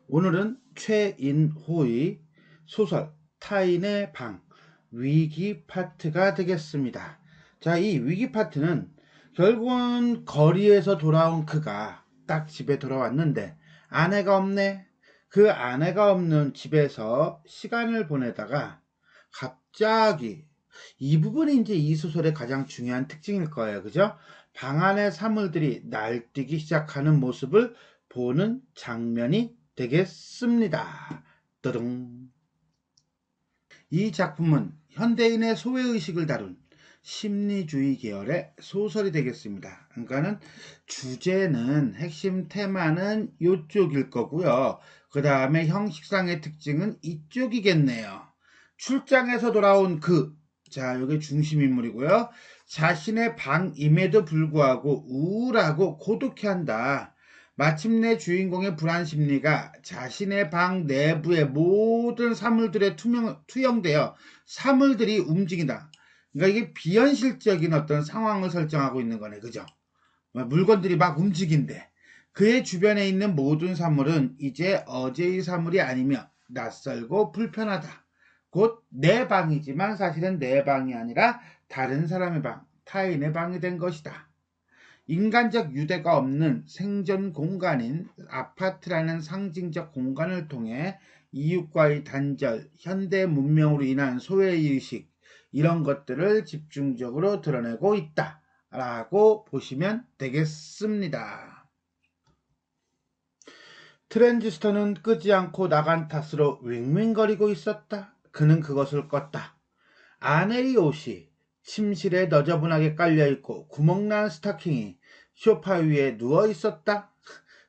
오늘은 최인호의 소설 타인의 방 위기 파트가 되겠습니다. 자, 이 위기 파트는 결국은 거리에서 돌아온 그가 딱 집에 돌아왔는데 아내가 없네. 그 아내가 없는 집에서 시간을 보내다가 갑자기 이 부분이 이제 이 소설의 가장 중요한 특징일 거예요. 그죠? 방 안의 사물들이 날뛰기 시작하는 모습을 보는 장면이 되겠습니다. 떠둥. 이 작품은 현대인의 소외의식을 다룬 심리주의 계열의 소설이 되겠습니다. 그러니까는 주제는 핵심 테마는 이쪽일 거고요. 그 다음에 형식상의 특징은 이쪽이겠네요. 출장에서 돌아온 자, 여기 중심인물이고요. 자신의 방임에도 불구하고 우울하고 고독해한다. 마침내 주인공의 불안 심리가 자신의 방 내부의 모든 사물들에 투영되어 사물들이 움직인다. 그러니까 이게 비현실적인 어떤 상황을 설정하고 있는 거네. 그죠? 물건들이 막 움직인대. 그의 주변에 있는 모든 사물은 이제 어제의 사물이 아니며 낯설고 불편하다. 곧 내 방이지만 사실은 내 방이 아니라 다른 사람의 방, 타인의 방이 된 것이다. 인간적 유대가 없는 생존 공간인 아파트라는 상징적 공간을 통해 이웃과의 단절, 현대 문명으로 인한 소외의식 이런 것들을 집중적으로 드러내고 있다 라고 보시면 되겠습니다. 트랜지스터는 끄지 않고 나간 탓으로 윙윙거리고 있었다. 그는 그것을 껐다. 아내의 옷이 침실에 너저분하게 깔려있고 구멍난 스타킹이 소파 위에 누워있었다.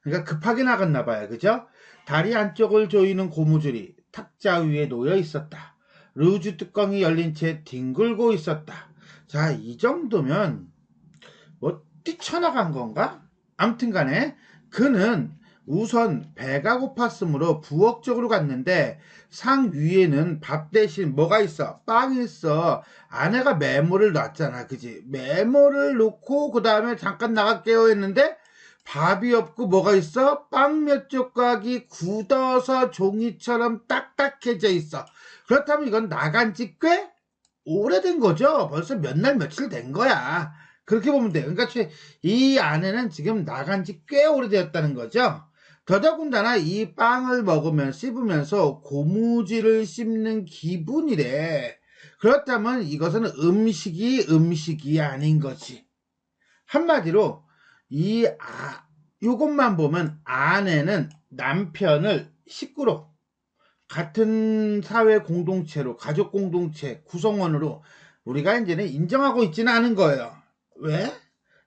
그러니까 급하게 나갔나 봐요. 그죠? 다리 안쪽을 조이는 고무줄이 탁자 위에 놓여있었다. 루즈 뚜껑이 열린 채 뒹굴고 있었다. 자, 이 정도면 뭐 뛰쳐나간 건가? 암튼 간에 그는 우선 배가 고팠으므로 부엌 쪽으로 갔는데 상 위에는 밥 대신 뭐가 있어? 빵이 있어. 아내가 메모를 놨잖아. 그지? 메모를 놓고 그 다음에 잠깐 나갈게요 했는데 밥이 없고 뭐가 있어? 빵 몇 조각이 굳어서 종이처럼 딱딱해져 있어. 그렇다면 이건 나간 지 꽤 오래된 거죠. 벌써 몇 날 며칠 된 거야. 그렇게 보면 돼요. 그러니까 이 아내는 지금 나간 지 꽤 오래되었다는 거죠. 더더군다나 이 빵을 먹으면 씹으면서 고무줄을 씹는 기분이래. 그렇다면 이것은 음식이 아닌 거지. 한마디로 요것만 보면 아내는 남편을 식구로 같은 사회 공동체로 가족 공동체 구성원으로 우리가 이제는 인정하고 있지는 않은 거예요. 왜?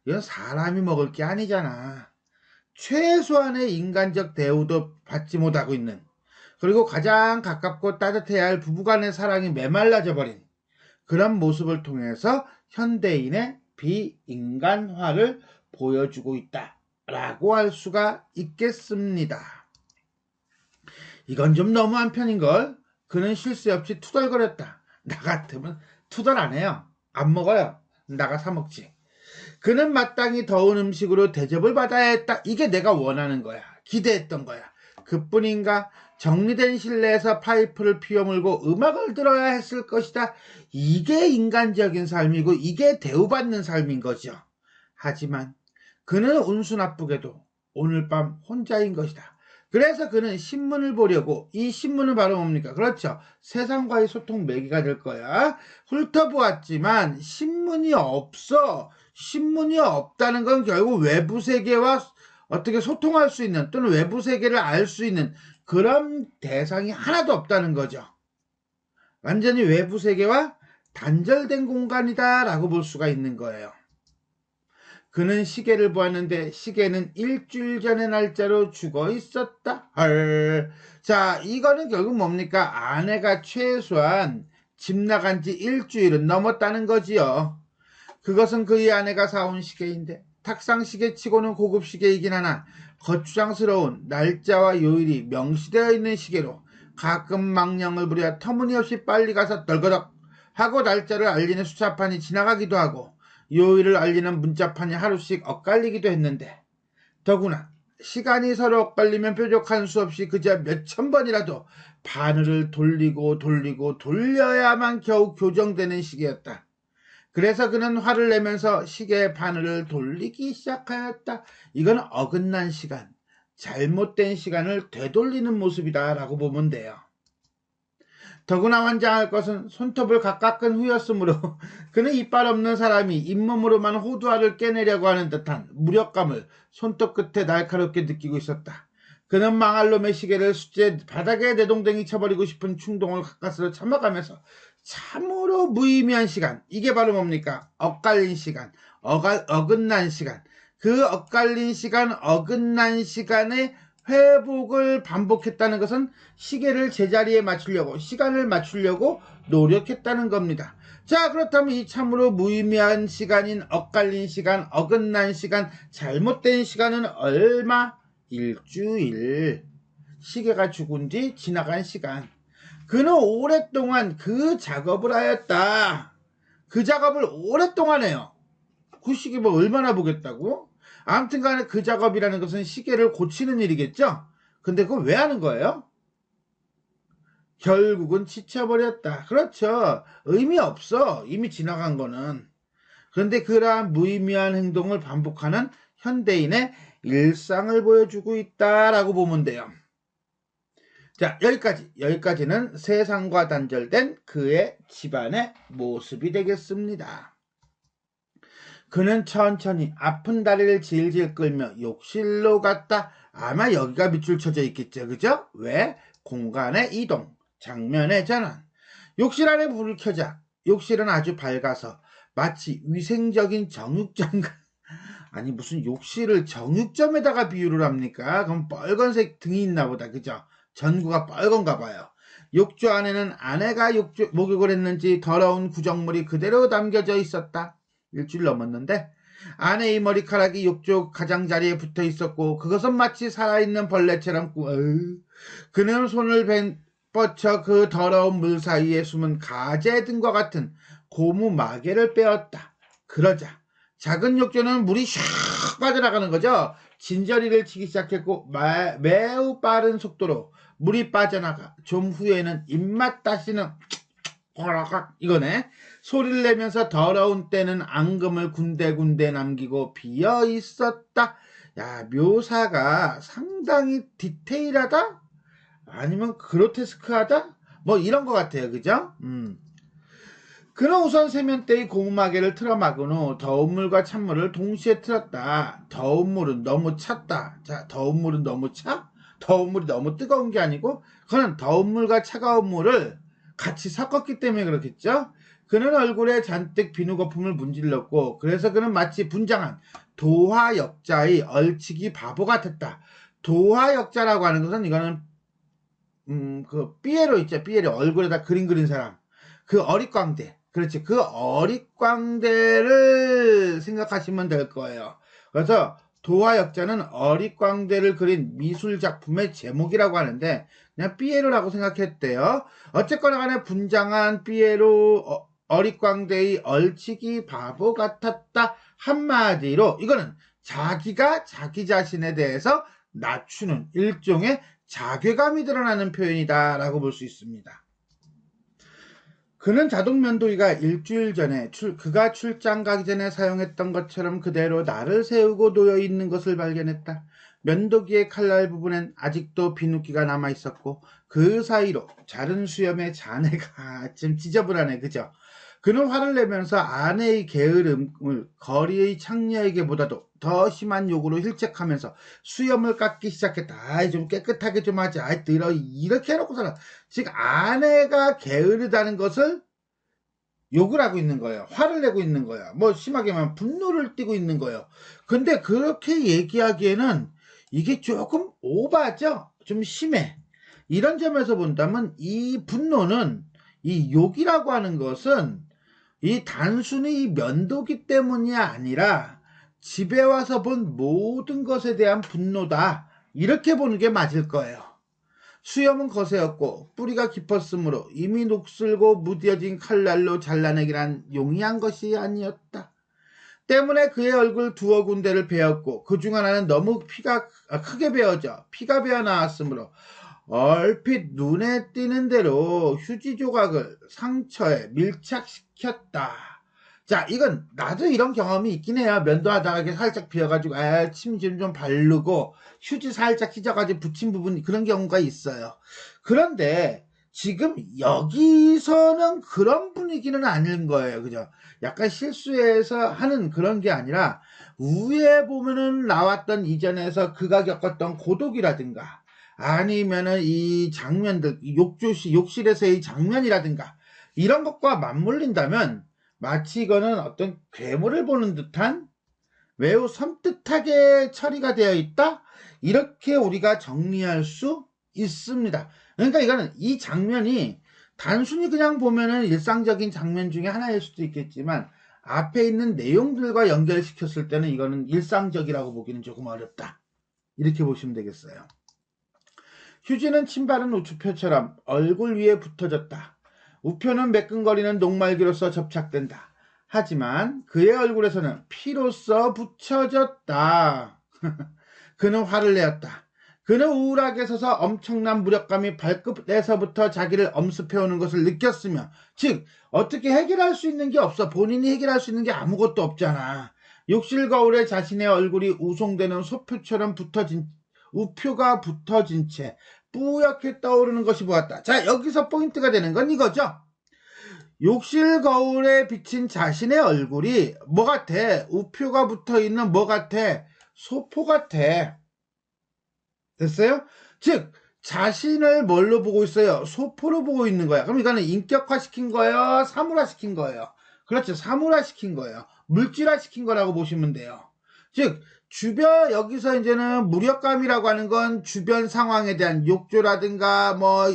이건 사람이 먹을 게 아니잖아. 최소한의 인간적 대우도 받지 못하고 있는, 그리고 가장 가깝고 따뜻해야 할 부부간의 사랑이 메말라져 버린 그런 모습을 통해서 현대인의 비인간화를 보여주고 있다라고 할 수가 있겠습니다. 이건 좀 너무한 편인걸. 그는 쉴 새 없이 투덜거렸다. 나 같으면 투덜 안 해요. 안 먹어요. 나가 사 먹지. 그는 마땅히 더운 음식으로 대접을 받아야 했다. 이게 내가 원하는 거야. 기대했던 거야. 그뿐인가? 정리된 실내에서 파이프를 피워물고 음악을 들어야 했을 것이다. 이게 인간적인 삶이고 이게 대우받는 삶인 거죠. 하지만 그는 운수 나쁘게도 오늘 밤 혼자인 것이다. 그래서 그는 신문을 보려고, 이 신문은 바로 뭡니까? 그렇죠. 세상과의 소통 매개가 될 거야. 훑어보았지만 신문이 없어. 신문이 없다는 건 결국 외부 세계와 어떻게 소통할 수 있는, 또는 외부 세계를 알 수 있는 그런 대상이 하나도 없다는 거죠. 완전히 외부 세계와 단절된 공간이다 라고 볼 수가 있는 거예요. 그는 시계를 보았는데 시계는 일주일 전의 날짜로 죽어 있었다. 헐. 자, 이거는 결국 뭡니까? 아내가 최소한 집 나간 지 일주일은 넘었다는 거지요. 그것은 그의 아내가 사온 시계인데 탁상 시계치고는 고급 시계이긴 하나 거추장스러운 날짜와 요일이 명시되어 있는 시계로 가끔 망령을 부려 터무니없이 빨리 가서 덜거덕 하고 날짜를 알리는 수차판이 지나가기도 하고 요일을 알리는 문자판이 하루씩 엇갈리기도 했는데 더구나 시간이 서로 엇갈리면 뾰족한 수 없이 그저 몇천 번이라도 바늘을 돌리고 돌려야만 겨우 교정되는 시계였다. 그래서 그는 화를 내면서 시계의 바늘을 돌리기 시작하였다. 이건 어긋난 시간, 잘못된 시간을 되돌리는 모습이다 라고 보면 돼요. 더구나 환장할 것은 손톱을 각각 끈 후였으므로 그는 이빨 없는 사람이 잇몸으로만 호두알을 깨내려고 하는 듯한 무력감을 손톱 끝에 날카롭게 느끼고 있었다. 그는 망할 놈의 시계를 숫제 바닥에 내동댕이 쳐버리고 싶은 충동을 가까스로 참아가면서 참으로 무의미한 시간, 이게 바로 뭡니까? 엇갈린 시간, 어긋난 시간. 그 엇갈린 시간, 어긋난 시간의 회복을 반복했다는 것은 시계를 제자리에 맞추려고, 시간을 맞추려고 노력했다는 겁니다. 자, 그렇다면 이 참으로 무의미한 시간인 엇갈린 시간, 어긋난 시간, 잘못된 시간은 얼마? 일주일. 시계가 죽은 뒤 지나간 시간. 그는 오랫동안 그 작업을 하였다. 그 작업을 오랫동안 해요. 그 시계 뭐 얼마나 보겠다고? 아무튼 간에 그 작업이라는 것은 시계를 고치는 일이겠죠? 근데 그걸 왜 하는 거예요? 결국은 지쳐버렸다. 그렇죠. 의미 없어. 이미 지나간 거는. 그런데 그러한 무의미한 행동을 반복하는 현대인의 일상을 보여주고 있다라고 보면 돼요. 자, 여기까지는 세상과 단절된 그의 집안의 모습이 되겠습니다. 그는 천천히 아픈 다리를 질질 끌며 욕실로 갔다. 아마 여기가 밑줄 쳐져 있겠죠. 그죠? 왜? 공간의 이동, 장면의 전환. 욕실 안에 불을 켜자 욕실은 아주 밝아서 마치 위생적인 정육점 아니 무슨 욕실을 정육점에다가 비유를 합니까? 그럼 빨간색 등이 있나 보다. 그죠? 전구가 빨간가 봐요. 욕조 안에는 아내가 목욕을 했는지 더러운 구정물이 그대로 담겨져 있었다. 일주일 넘었는데 아내의 머리카락이 욕조 가장자리에 붙어 있었고 그것은 마치 살아있는 벌레처럼 그는 손을 뻗쳐 그 더러운 물 사이에 숨은 가재 등과 같은 고무 마개를 빼었다. 그러자 작은 욕조는 물이 샥 빠져나가는 거죠. 진저리를 치기 시작했고 매우 빠른 속도로 물이 빠져나가 좀 후에는 입맛 다시는 이거네. 소리를 내면서 더러운 때는 앙금을 군데군데 남기고 비어 있었다. 야, 묘사가 상당히 디테일하다? 아니면 그로테스크하다? 뭐 이런 것 같아요. 그죠? 그는 우선 세면대의 고무마개를 틀어 막은 후 더운 물과 찬물을 동시에 틀었다. 더운 물은 너무 찼다. 자, 더운 물은 너무 차? 더운 물이 너무 뜨거운 게 아니고 그는 더운 물과 차가운 물을 같이 섞었기 때문에 그렇겠죠? 그는 얼굴에 잔뜩 비누 거품을 문질렀고 그래서 그는 마치 분장한 도화역자의 얼치기 바보 같았다. 도화역자라고 하는 것은 이거는 그 삐에로 있죠. 삐에로 얼굴에다 그림 그린 사람. 그 어릿광대. 그렇지. 그 어릿광대를 생각하시면 될 거예요. 그래서 도화역자는 어릿광대를 그린 미술작품의 제목이라고 하는데 그냥 삐에로라고 생각했대요. 어쨌거나 간에 분장한 삐에로 어릿광대의 얼치기 바보 같았다. 한마디로 이거는 자기가 자기 자신에 대해서 낮추는 일종의 자괴감이 드러나는 표현이다 라고 볼 수 있습니다. 그는 자동 면도기가 일주일 전에 그가 출장 가기 전에 사용했던 것처럼 그대로 날을 세우고 놓여 있는 것을 발견했다. 면도기의 칼날 부분엔 아직도 비누기가 남아있었고 그 사이로 자른 수염의 잔해가 좀 지저분하네. 그죠? 그는 화를 내면서 아내의 게으름을 거리의 창녀에게보다도 더 심한 욕으로 힐책하면서 수염을 깎기 시작했다. 아이 좀 깨끗하게 좀 하자. 아이 들어 이렇게 해놓고서는 지금 아내가 게으르다는 것을 욕을 하고 있는 거예요. 화를 내고 있는 거야. 뭐 심하게 말하면 분노를 띠고 있는 거예요. 근데 그렇게 얘기하기에는 이게 조금 오바죠? 좀 심해. 이런 점에서 본다면 이 분노는 이 욕이라고 하는 것은 이 단순히 면도기 때문이 아니라 집에 와서 본 모든 것에 대한 분노다. 이렇게 보는 게 맞을 거예요. 수염은 거세었고 뿌리가 깊었으므로 이미 녹슬고 무뎌진 칼날로 잘라내기란 용이한 것이 아니었다. 때문에 그의 얼굴 두어 군데를 베었고 그 중 하나는 너무 피가 크게 베어져 피가 베어 나왔으므로 얼핏 눈에 띄는 대로 휴지 조각을 상처에 밀착시켰다. 자, 이건 나도 이런 경험이 있긴 해요. 면도하다가 이렇게 살짝 비어가지고 침좀 좀 바르고 휴지 살짝 찢어가지고 붙인 부분 그런 경우가 있어요. 그런데 지금 여기서는 그런 분위기는 아닌 거예요. 그죠? 약간 실수해서 하는 그런 게 아니라 위에 보면은 나왔던 이전에서 그가 겪었던 고독이라든가 아니면은 이 장면들, 욕실에서의 장면이라든가 이런 것과 맞물린다면 마치 이거는 어떤 괴물을 보는 듯한 매우 섬뜩하게 처리가 되어 있다? 이렇게 우리가 정리할 수 있습니다. 그러니까 이거는 이 장면이 단순히 그냥 보면은 일상적인 장면 중에 하나일 수도 있겠지만 앞에 있는 내용들과 연결시켰을 때는 이거는 일상적이라고 보기는 조금 어렵다. 이렇게 보시면 되겠어요. 휴지는 침바른 우표처럼 얼굴 위에 붙어졌다. 우표는 매끈거리는 녹말기로서 접착된다. 하지만 그의 얼굴에서는 피로써 붙여졌다. 그는 화를 내었다. 그는 우울하게 서서 엄청난 무력감이 발끝에서부터 자기를 엄습해오는 것을 느꼈으며 즉 어떻게 해결할 수 있는 게 없어. 본인이 해결할 수 있는 게 아무것도 없잖아. 욕실 거울에 자신의 얼굴이 우송되는 소표처럼 우표가 붙어진 채 뿌옇게 떠오르는 것이 보았다. 자, 여기서 포인트가 되는 건 이거죠. 욕실 거울에 비친 자신의 얼굴이 뭐 같아? 우표가 붙어있는 뭐 같아? 소포 같아. 됐어요? 즉 자신을 뭘로 보고 있어요? 소포로 보고 있는 거야. 그럼 이거는 인격화시킨 거예요? 사물화시킨 거예요? 그렇죠. 사물화시킨 거예요. 물질화시킨 거라고 보시면 돼요. 즉 주변 여기서 이제는 무력감이라고 하는 건 주변 상황에 대한 욕조라든가 뭐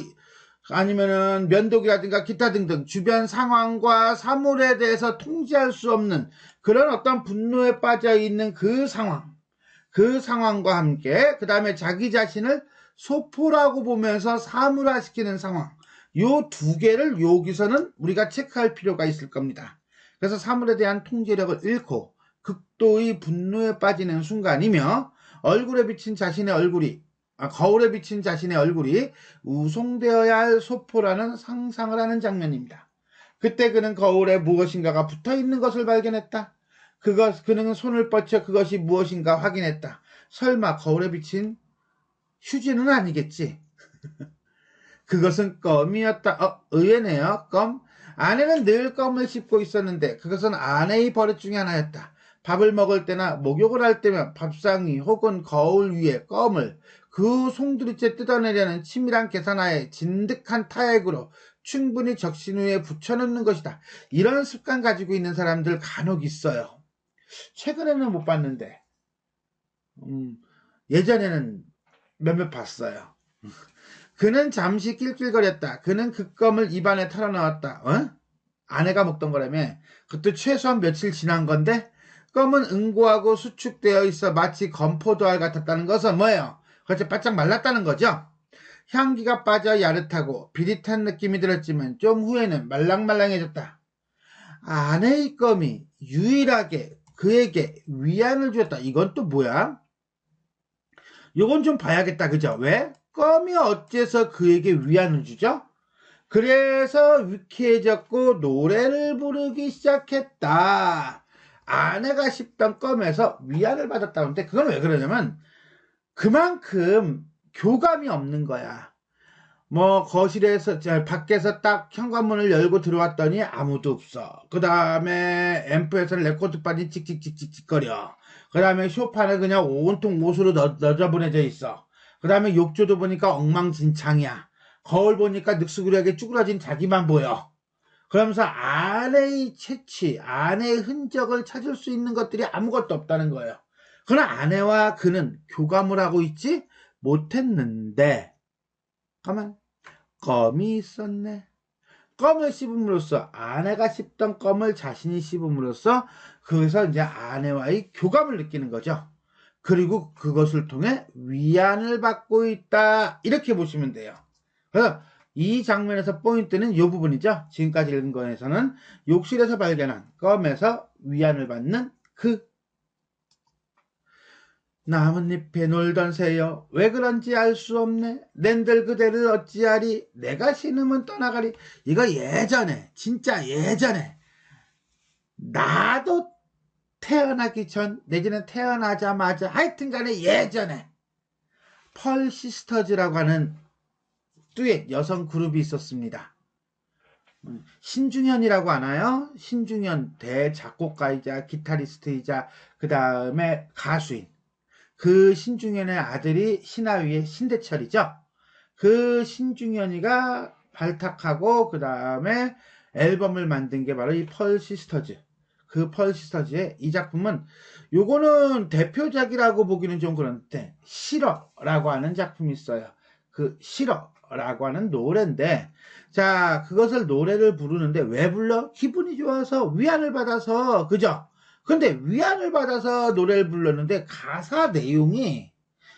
아니면은 면도기라든가 기타 등등 주변 상황과 사물에 대해서 통제할 수 없는 그런 어떤 분노에 빠져 있는 그 상황과 함께 그 다음에 자기 자신을 소포라고 보면서 사물화시키는 상황 요 두 개를 여기서는 우리가 체크할 필요가 있을 겁니다. 그래서 사물에 대한 통제력을 잃고 극도의 분노에 빠지는 순간이며 얼굴에 비친 자신의 얼굴이 거울에 비친 자신의 얼굴이 우송되어야 할 소포라는 상상을 하는 장면입니다. 그때 그는 거울에 무엇인가가 붙어있는 것을 발견했다. 그는 손을 뻗쳐 그것이 무엇인가 확인했다. 설마 거울에 비친 휴지는 아니겠지. 그것은 껌이었다. 의외네요. 껌. 아내는 늘 껌을 씹고 있었는데 그것은 아내의 버릇 중에 하나였다. 밥을 먹을 때나 목욕을 할 때면 밥상 위 혹은 거울 위에 껌을 그 송두리째 뜯어내려는 치밀한 계산하에 진득한 타액으로 충분히 적신 후에 붙여놓는 것이다. 이런 습관 가지고 있는 사람들 간혹 있어요. 최근에는 못 봤는데 예전에는 몇몇 봤어요. 그는 잠시 낄낄거렸다. 그는 그 껌을 입안에 털어넣었다. 아내가 먹던 거라며. 그것도 최소한 며칠 지난 건데 껌은 응고하고 수축되어 있어 마치 건포도알 같았다는 것은 뭐예요? 그렇지 바짝 말랐다는 거죠. 향기가 빠져 야릇하고 비릿한 느낌이 들었지만 좀 후에는 말랑말랑해졌다. 아내의 껌이 유일하게 그에게 위안을 주었다. 이건 또 뭐야? 이건 좀 봐야겠다. 그죠? 왜? 껌이 어째서 그에게 위안을 주죠? 그래서 위쾌해졌고 노래를 부르기 시작했다. 아내가 씹던 껌에서 위안을 받았다는데 그건 왜 그러냐면 그만큼 교감이 없는 거야. 뭐 거실에서 밖에서 딱 현관문을 열고 들어왔더니 아무도 없어. 그 다음에 앰프에서는 레코드판이 찍찍찍찍거려. 그 다음에 소파는 그냥 온통 옷으로 너저분해져 있어. 그 다음에 욕조도 보니까 엉망진창이야. 거울 보니까 늑수구리하게 쭈그러진 자기만 보여. 그러면서 아내의 채취, 아내의 흔적을 찾을 수 있는 것들이 아무것도 없다는 거예요. 그러나 아내와 그는 교감을 하고 있지 못했는데 가만 껌이 있었네. 껌을 씹음으로써 아내가 씹던 껌을 자신이 씹음으로써 거기서 이제 아내와의 교감을 느끼는 거죠. 그리고 그것을 통해 위안을 받고 있다. 이렇게 보시면 돼요. 그래서 이 장면에서 포인트는 이 부분이죠. 지금까지 읽은 거에서는 욕실에서 발견한 껌에서 위안을 받는 그 나뭇잎에 놀던 새여 왜 그런지 알 수 없네. 낸들 그대를 어찌하리. 내가 신으면 떠나가리. 이거 예전에, 진짜 예전에 나도 태어나기 전 내지는 태어나자마자 하여튼간에 예전에 펄 시스터즈라고 하는 듀엣 여성 그룹이 있었습니다. 신중현이라고 아나요? 신중현 대작곡가이자 기타리스트이자 그 다음에 가수인 그 신중현의 아들이 신하위의 신대철이죠. 그 신중현이가 발탁하고 그 다음에 앨범을 만든 게 바로 이 펄 시스터즈. 그 펄 시스터즈의 이 작품은 요거는 대표작이라고 보기는 좀 그런데 싫어라고 하는 작품이 있어요. 그 싫어라고 하는 노래인데 자 그것을 노래를 부르는데 왜 불러? 기분이 좋아서 위안을 받아서 그죠? 근데 위안을 받아서 노래를 불렀는데 가사 내용이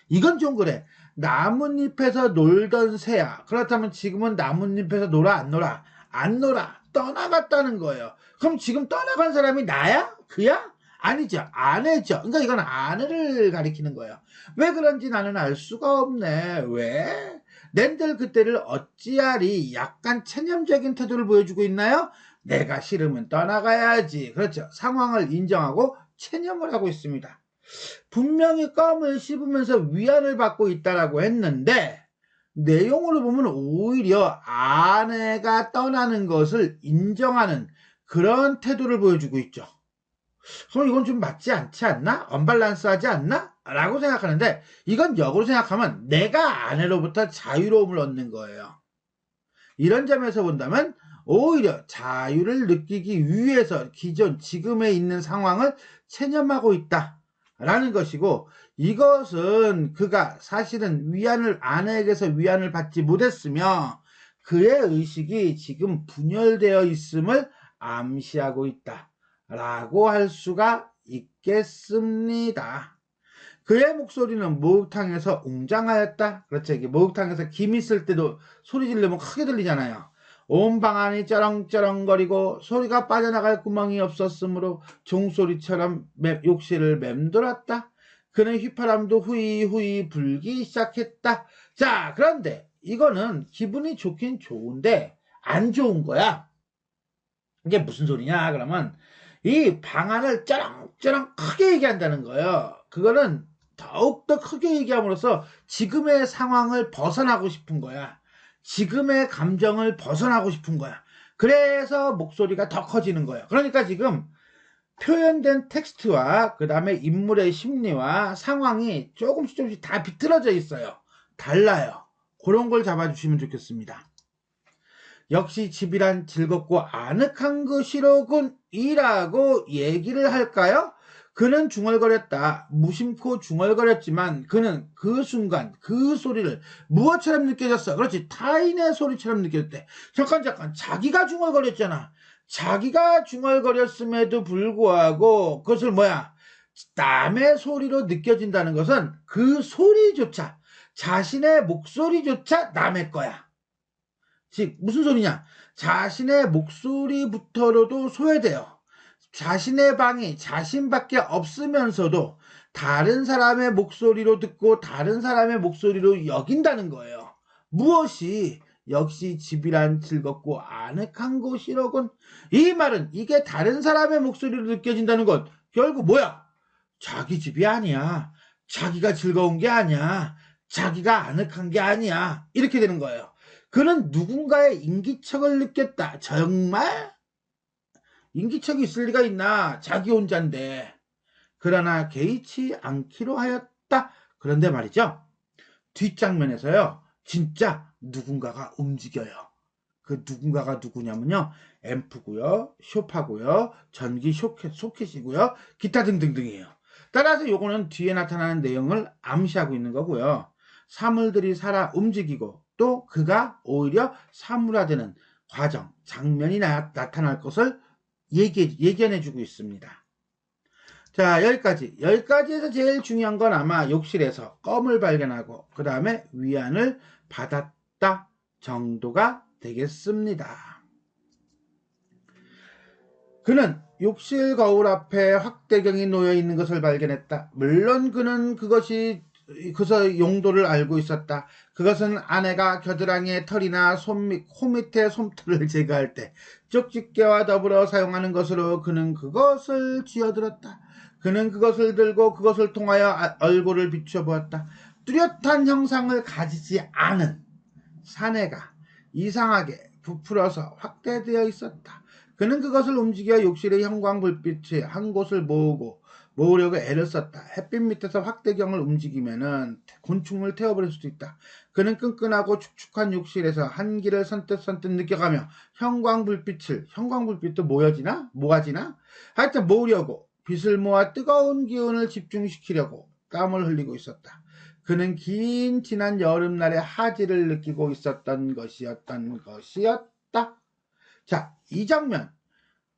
이건 좀 그래. 나뭇잎에서 놀던 새야. 그렇다면 지금은 나뭇잎에서 놀아 안 놀아? 안 놀아. 떠나갔다는 거예요. 그럼 지금 떠나간 사람이 나야? 그야? 아니죠. 아내죠. 그러니까 이건 아내를 가리키는 거예요. 왜 그런지 나는 알 수가 없네. 왜? 낸들 그때를 어찌하리. 약간 체념적인 태도를 보여주고 있나요? 내가 싫으면 떠나가야지. 그렇죠. 상황을 인정하고 체념을 하고 있습니다. 분명히 껌을 씹으면서 위안을 받고 있다라고 했는데 내용으로 보면 오히려 아내가 떠나는 것을 인정하는 그런 태도를 보여주고 있죠. 그럼 이건 좀 맞지 않지 않나? 언밸런스하지 않나? 라고 생각하는데 이건 역으로 생각하면 내가 아내로부터 자유로움을 얻는 거예요. 이런 점에서 본다면 오히려 자유를 느끼기 위해서 기존 지금에 있는 상황을 체념하고 있다 라는 것이고 이것은 그가 사실은 아내에게서 위안을 받지 못했으며 그의 의식이 지금 분열되어 있음을 암시하고 있다 라고 할 수가 있겠습니다. 그의 목소리는 목욕탕에서 웅장하였다. 그렇죠. 이게 목욕탕에서 김 있을 때도 소리 지르면 크게 들리잖아요. 온 방안이 쩌렁쩌렁거리고 소리가 빠져나갈 구멍이 없었으므로 종소리처럼 욕실을 맴돌았다. 그는 휘파람도 후이후이 불기 시작했다. 자, 그런데 이거는 기분이 좋긴 좋은데 안 좋은 거야. 이게 무슨 소리냐 그러면 이 방안을 쩌렁쩌렁 크게 얘기한다는 거예요. 그거는 더욱더 크게 얘기함으로써 지금의 상황을 벗어나고 싶은 거야. 지금의 감정을 벗어나고 싶은 거야. 그래서 목소리가 더 커지는 거예요. 그러니까 지금 표현된 텍스트와 그 다음에 인물의 심리와 상황이 조금씩 다 비틀어져 있어요. 달라요. 그런 걸 잡아주시면 좋겠습니다. 역시 집이란 즐겁고 아늑한 것이로군 이라고 얘기를 할까요? 그는 중얼거렸다. 무심코 중얼거렸지만 그는 그 순간 그 소리를 무엇처럼 느껴졌어? 그렇지. 타인의 소리처럼 느껴졌대. 잠깐 자기가 중얼거렸잖아. 자기가 중얼거렸음에도 불구하고 그것을 남의 소리로 느껴진다는 것은 그 소리조차 자신의 목소리조차 남의 거야. 즉 무슨 소리냐? 자신의 목소리부터로도 소외돼요. 자신의 방이 자신밖에 없으면서도 다른 사람의 목소리로 듣고 다른 사람의 목소리로 여긴다는 거예요. 무엇이 역시 집이란 즐겁고 아늑한 곳이로군. 이 말은 이게 다른 사람의 목소리로 느껴진다는 건 결국 자기 집이 아니야. 자기가 즐거운 게 아니야. 자기가 아늑한 게 아니야. 이렇게 되는 거예요. 그는 누군가의 인기척을 느꼈다. 정말? 인기척이 있을 리가 있나? 자기 혼자인데. 그러나 개의치 않기로 하였다. 그런데 말이죠. 뒷장면에서요. 진짜 누군가가 움직여요. 그 누군가가 누구냐면요. 앰프고요. 쇼파고요. 전기 소켓이고요. 기타 등등등이에요. 따라서 요거는 뒤에 나타나는 내용을 암시하고 있는 거고요. 사물들이 살아 움직이고 또 그가 오히려 사물화되는 과정, 장면이 나타날 것을 예견해주고 있습니다. 자, 여기까지에서 제일 중요한 건 아마 욕실에서 껌을 발견하고 그 다음에 위안을 받았다 정도가 되겠습니다. 그는 욕실 거울 앞에 확대경이 놓여 있는 것을 발견했다. 물론 그는 그것이 그서 용도를 알고 있었다. 그것은 아내가 겨드랑이의 털이나 코 밑에 솜털을 제거할 때 쪽집게와 더불어 사용하는 것으로 그는 그것을 쥐어들었다. 그는 그것을 들고 그것을 통하여 얼굴을 비춰보았다. 뚜렷한 형상을 가지지 않은 사내가 이상하게 부풀어서 확대되어 있었다. 그는 그것을 움직여 욕실의 형광불빛에 한 곳을 모으려고 애를 썼다. 햇빛 밑에서 확대경을 움직이면은 곤충을 태워버릴 수도 있다. 그는 끈끈하고 축축한 욕실에서 한기를 선뜻선뜻 느껴가며 형광불빛도 모아지나? 하여튼 모으려고 빛을 모아 뜨거운 기운을 집중시키려고 땀을 흘리고 있었다. 그는 긴 지난 여름날의 하지를 느끼고 있었던 것이었다. 자, 이 장면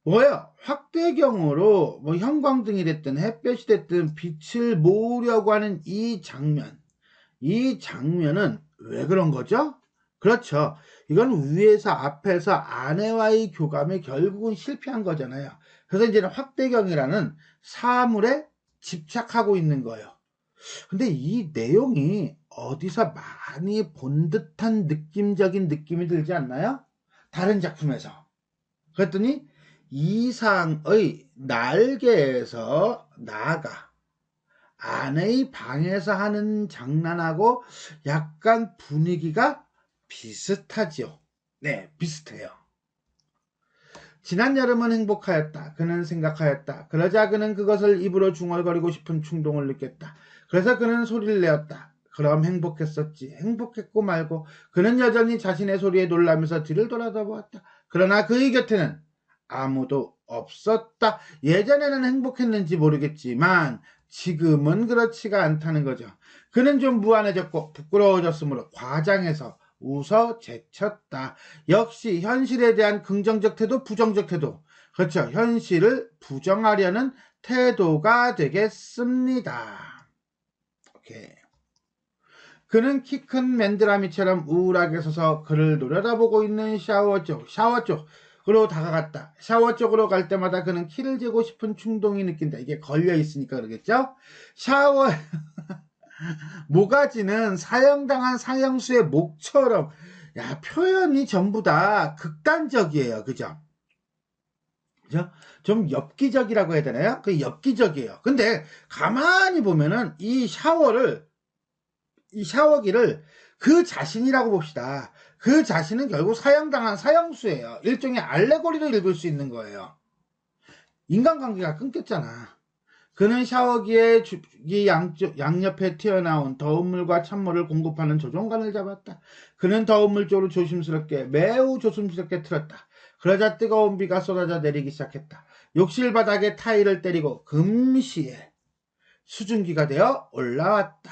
뭐예요? 확대경으로 형광등이 됐든 햇볕이 됐든 빛을 모으려고 하는 이 장면은 왜 그런 거죠? 그렇죠. 이건 위에서 앞에서 아내와의 교감에 결국은 실패한 거잖아요. 그래서 이제는 확대경이라는 사물에 집착하고 있는 거예요. 근데 이 내용이 어디서 많이 본 듯한 느낌적인 느낌이 들지 않나요? 다른 작품에서. 그랬더니 이상의 날개에서 나아가 아내의 방에서 하는 장난하고 약간 분위기가 비슷하지요. 네, 비슷해요. 지난 여름은 행복하였다. 그는 생각하였다. 그러자 그는 그것을 입으로 중얼거리고 싶은 충동을 느꼈다. 그래서 그는 소리를 내었다. 그럼 행복했었지. 행복했고 말고 그는 여전히 자신의 소리에 놀라면서 뒤를 돌아다보았다. 그러나 그의 곁에는 아무도 없었다. 예전에는 행복했는지 모르겠지만 지금은 그렇지가 않다는 거죠. 그는 좀 무안해졌고 부끄러워졌으므로 과장해서 웃어 제쳤다. 역시 현실에 대한 긍정적 태도, 부정적 태도. 그렇죠. 현실을 부정하려는 태도가 되겠습니다. 오케이. 그는 키 큰 맨드라미처럼 우울하게 서서 그를 노려다보고 있는 샤워 쪽으로 다가갔다. 샤워 쪽으로 갈 때마다 그는 키를 재고 싶은 충동이 느낀다. 이게 걸려 있으니까 그러겠죠? 샤워 모가지는 사형당한 사형수의 목처럼, 야, 표현이 전부 다 극단적이에요. 그죠? 좀 엽기적이라고 해야 되나요? 그 엽기적이에요. 근데 가만히 보면은 이 샤워기를 그 자신이라고 봅시다. 그 자신은 결국 사형당한 사형수예요. 일종의 알레고리로 읽을 수 있는 거예요. 인간관계가 끊겼잖아. 그는 샤워기의 양옆에 튀어나온 더운 물과 찬물을 공급하는 조종관을 잡았다. 그는 더운 물 쪽으로 매우 조심스럽게 틀었다. 그러자 뜨거운 비가 쏟아져 내리기 시작했다. 욕실 바닥에 타일을 때리고 금시에 수증기가 되어 올라왔다.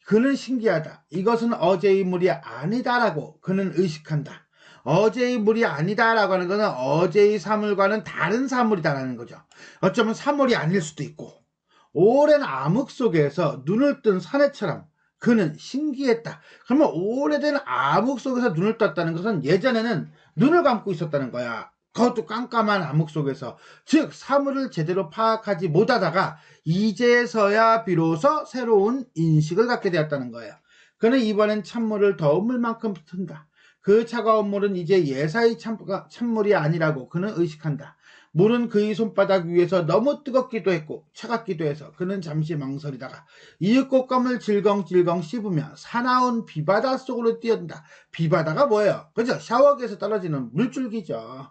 그는 신기하다. 이것은 어제의 물이 아니다라고 그는 의식한다. 어제의 물이 아니다라고 하는 것은 어제의 사물과는 다른 사물이다라는 거죠. 어쩌면 사물이 아닐 수도 있고, 오랜 암흑 속에서 눈을 뜬 사내처럼 그는 신기했다. 그러면 오래된 암흑 속에서 눈을 떴다는 것은 예전에는 눈을 감고 있었다는 거야. 그것도 깜깜한 암흑 속에서. 즉 사물을 제대로 파악하지 못하다가 이제서야 비로소 새로운 인식을 갖게 되었다는 거예요. 그는 이번엔 찬물을 더운 물만큼 튼다. 그 차가운 물은 이제 예사의 찬물이 아니라고 그는 의식한다. 물은 그의 손바닥 위에서 너무 뜨겁기도 했고 차갑기도 해서 그는 잠시 망설이다가 이윽꽃감을 질겅질겅 씹으며 사나운 비바다 속으로 뛰어든다. 비바다가 뭐예요? 그죠? 샤워기에서 떨어지는 물줄기죠.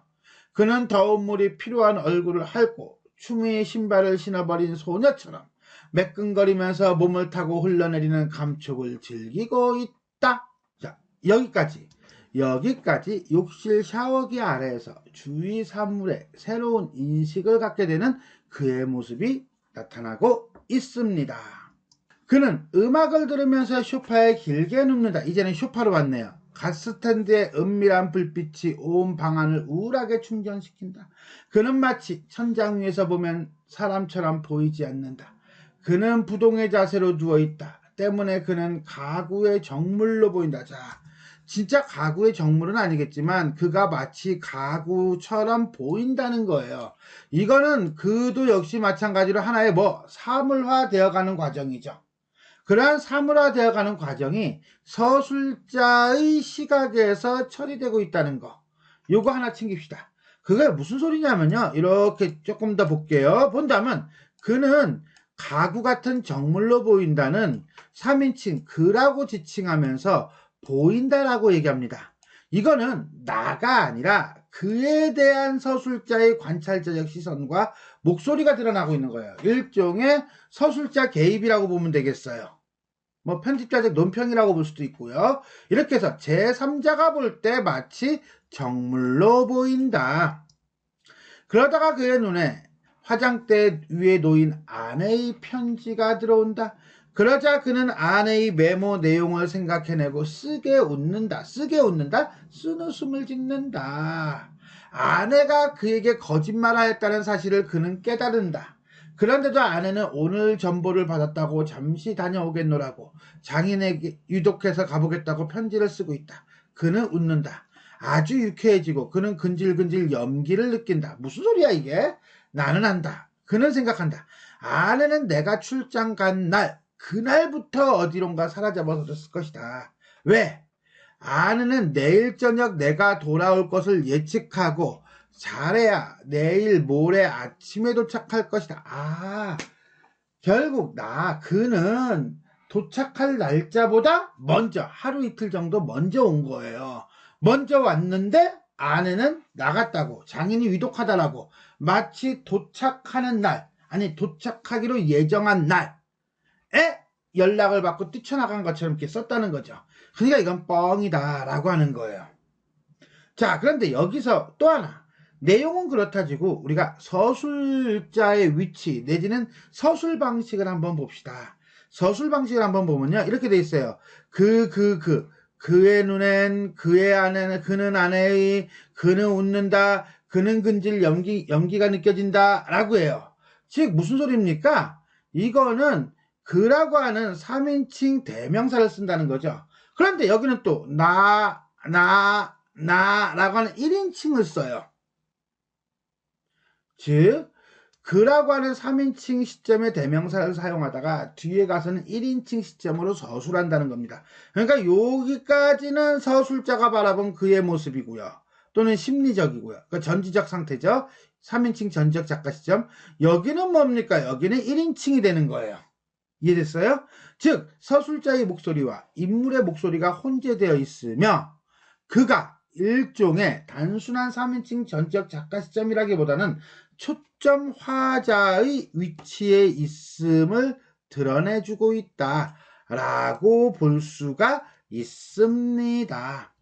그는 더운 물이 필요한 얼굴을 핥고 추미의 신발을 신어버린 소녀처럼 매끈거리면서 몸을 타고 흘러내리는 감촉을 즐기고 있다. 자, 여기까지 욕실 샤워기 아래에서 주위 사물에 새로운 인식을 갖게 되는 그의 모습이 나타나고 있습니다. 그는 음악을 들으면서 소파에 길게 눕는다. 이제는 소파로 왔네요. 가스탠드의 은밀한 불빛이 온 방안을 우울하게 충전시킨다. 그는 마치 천장 위에서 보면 사람처럼 보이지 않는다. 그는 부동의 자세로 누워있다. 때문에 그는 가구의 정물로 보인다. 자, 진짜 가구의 정물은 아니겠지만 그가 마치 가구처럼 보인다는 거예요. 이거는 그도 역시 마찬가지로 하나의 사물화 되어가는 과정이죠. 그러한 사물화 되어가는 과정이 서술자의 시각에서 처리되고 있다는 거. 요거 하나 챙깁시다. 그게 무슨 소리냐면요. 이렇게 조금 더 볼게요. 본다면 그는 가구 같은 정물로 보인다는 3인칭 그라고 지칭하면서 보인다라고 얘기합니다. 이거는 나가 아니라 그에 대한 서술자의 관찰자적 시선과 목소리가 드러나고 있는 거예요. 일종의 서술자 개입이라고 보면 되겠어요. 편집자적 논평이라고 볼 수도 있고요. 이렇게 해서 제3자가 볼 때 마치 정물로 보인다. 그러다가 그의 눈에 화장대 위에 놓인 아내의 편지가 들어온다. 그러자 그는 아내의 메모 내용을 생각해내고 쓰게 웃는다. 쓰는 웃음을 짓는다. 아내가 그에게 거짓말하였다는 사실을 그는 깨달은다. 그런데도 아내는 오늘 전보를 받았다고 잠시 다녀오겠노라고 장인에게 유독해서 가보겠다고 편지를 쓰고 있다. 그는 웃는다. 아주 유쾌해지고 그는 근질근질 염기를 느낀다. 무슨 소리야 이게? 나는 안다. 그는 생각한다. 아내는 내가 출장 간 날, 그날부터 어디론가 사라져버렸을 것이다. 왜? 아내는 내일 저녁 내가 돌아올 것을 예측하고 잘해야 내일 모레 아침에 도착할 것이다. 결국 그는 도착할 날짜보다 먼저 하루 이틀 정도 먼저 온 거예요. 먼저 왔는데 아내는 나갔다고 장인이 위독하다라고 마치 도착하는 날 아니 도착하기로 예정한 날에 연락을 받고 뛰쳐나간 것처럼 이렇게 썼다는 거죠. 그러니까 이건 뻥이다 라고 하는 거예요. 자, 그런데 여기서 또 하나 내용은 그렇다지고 우리가 서술자의 위치 내지는 서술 방식을 한번 봅시다. 서술 방식을 한번 보면요 이렇게 돼 있어요. 그의 눈엔 그의 아내는 그는 아내의 그는 웃는다 그는 근질 연기가 느껴진다 라고 해요. 즉 무슨 소리입니까? 이거는 그라고 하는 3인칭 대명사를 쓴다는 거죠. 그런데 여기는 또 나라고 하는 1인칭을 써요. 즉 그라고 하는 3인칭 시점의 대명사를 사용하다가 뒤에 가서는 1인칭 시점으로 서술한다는 겁니다. 그러니까 여기까지는 서술자가 바라본 그의 모습이고요. 또는 심리적이고요. 그러니까 전지적 상태죠. 3인칭 전지적 작가 시점. 여기는 뭡니까? 여기는 1인칭이 되는 거예요. 이해됐어요? 즉 서술자의 목소리와 인물의 목소리가 혼재되어 있으며 그가 일종의 단순한 3인칭 전적 작가 시점이라기보다는 초점 화자의 위치에 있음을 드러내주고 있다 라고 볼 수가 있습니다.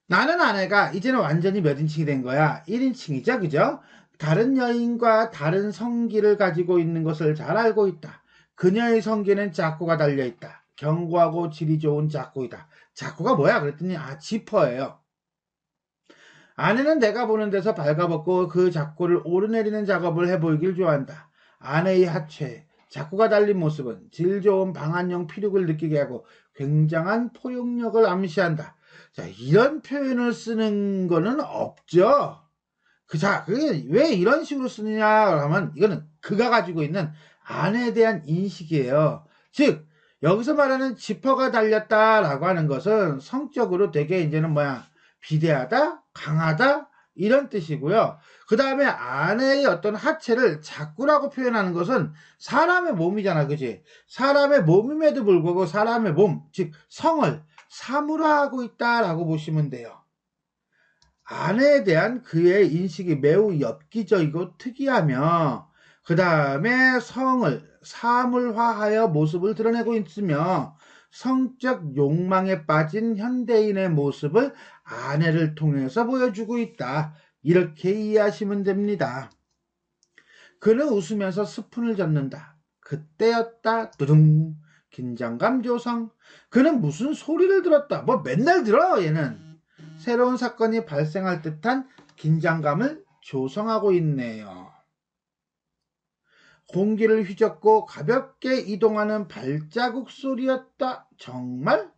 나는 아내가 이제는 완전히 몇 인칭이 된 거야? 1인칭이죠, 그죠? 다른 여인과 다른 성기를 가지고 있는 것을 잘 알고 있다. 그녀의 성기는 자꾸가 달려있다. 견고하고 질이 좋은 자꾸이다. 자꾸가 뭐야? 그랬더니 지퍼예요. 아내는 내가 보는 데서 발가벗고 그 자꾸를 오르내리는 작업을 해보이길 좋아한다. 아내의 하체, 자꾸가 달린 모습은 질 좋은 방한용 피륙을 느끼게 하고 굉장한 포용력을 암시한다. 자, 이런 표현을 쓰는 거는 없죠. 그게 왜 이런 식으로 쓰느냐 하면 이거는 그가 가지고 있는 아내에 대한 인식이에요. 즉 여기서 말하는 지퍼가 달렸다라고 하는 것은 성적으로 되게 이제는 비대하다, 강하다 이런 뜻이고요. 그 다음에 아내의 어떤 하체를 자꾸라고 표현하는 것은 사람의 몸이잖아, 그지? 사람의 몸임에도 불구하고 사람의 몸, 즉 성을 사물화하고 있다라고 보시면 돼요. 아내에 대한 그의 인식이 매우 엽기적이고 특이하며 그 다음에 성을 사물화하여 모습을 드러내고 있으며 성적 욕망에 빠진 현대인의 모습을 아내를 통해서 보여주고 있다. 이렇게 이해하시면 됩니다. 그는 웃으면서 스푼을 젓는다. 그때였다. 두둥. 긴장감 조성. 그는 무슨 소리를 들었다. 맨날 들어 얘는. 새로운 사건이 발생할 듯한 긴장감을 조성하고 있네요. 공기를 휘젓고 가볍게 이동하는 발자국 소리였다. 정말?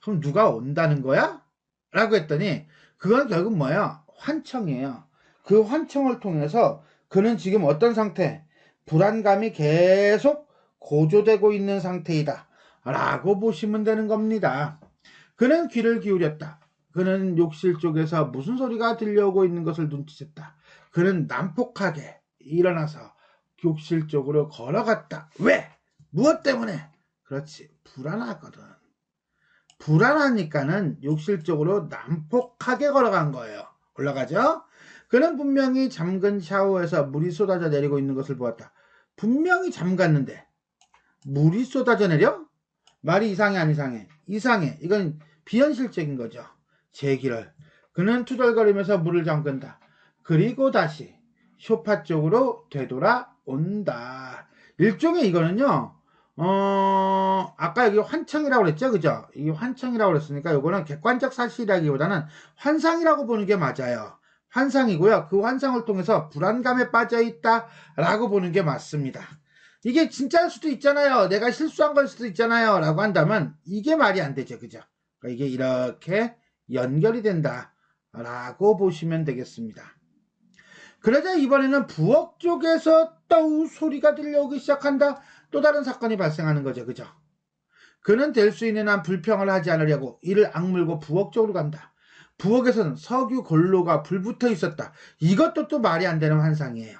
그럼 누가 온다는 거야? 라고 했더니 그건 결국 뭐야? 환청이에요. 그 환청을 통해서 그는 지금 어떤 상태? 불안감이 계속 고조되고 있는 상태이다 라고 보시면 되는 겁니다. 그는 귀를 기울였다. 그는 욕실 쪽에서 무슨 소리가 들려오고 있는 것을 눈치챘다. 그는 난폭하게 일어나서 욕실 쪽으로 걸어갔다. 왜? 무엇 때문에? 그렇지, 불안하거든. 불안하니까는 욕실 쪽으로 난폭하게 걸어간 거예요. 올라가죠? 그는 분명히 잠근 샤워에서 물이 쏟아져 내리고 있는 것을 보았다. 분명히 잠갔는데 물이 쏟아져 내려? 말이 이상해 안 이상해? 이상해. 이건 비현실적인 거죠. 제기를. 그는 투덜거리면서 물을 잠근다. 그리고 다시 소파 쪽으로 되돌아온다. 일종의 이거는요. 아까 여기 환청이라고 그랬죠? 그죠? 이게 환청이라고 그랬으니까 이거는 객관적 사실이라기보다는 환상이라고 보는 게 맞아요. 환상이고요. 그 환상을 통해서 불안감에 빠져 있다라고 보는 게 맞습니다. 이게 진짜일 수도 있잖아요. 내가 실수한 걸 수도 있잖아요. 라고 한다면 이게 말이 안 되죠. 그죠? 그러니까 이게 이렇게 연결이 된다. 라고 보시면 되겠습니다. 그러자 이번에는 부엌 쪽에서 또 소리가 들려오기 시작한다. 또 다른 사건이 발생하는 거죠. 그죠? 그는 될 수 있는 한 불평을 하지 않으려고 이를 악물고 부엌 쪽으로 간다. 부엌에서는 석유 골로가 불붙어 있었다. 이것도 또 말이 안 되는 환상이에요.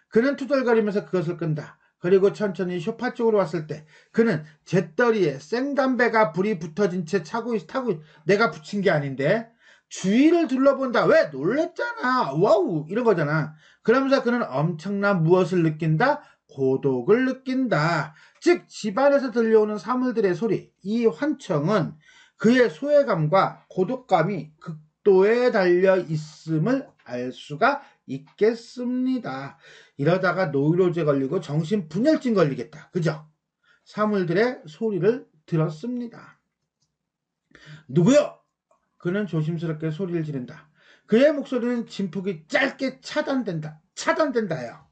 그는 투덜거리면서 그것을 끈다. 그리고 천천히 소파 쪽으로 왔을 때 그는 잿더리에 생담배가 불이 붙어진 채 타고 내가 붙인 게 아닌데 주위를 둘러본다. 왜? 놀랬잖아. 와우 이런 거잖아. 그러면서 그는 엄청난 무엇을 느낀다? 고독을 느낀다. 즉 집안에서 들려오는 사물들의 소리, 이 환청은 그의 소외감과 고독감이 극도에 달려 있음을 알 수가 있겠습니다. 이러다가 노이로제 걸리고 정신분열증 걸리겠다. 그죠? 사물들의 소리를 들었습니다. 누구요? 그는 조심스럽게 소리를 지른다. 그의 목소리는 진폭이 짧게 차단된다요.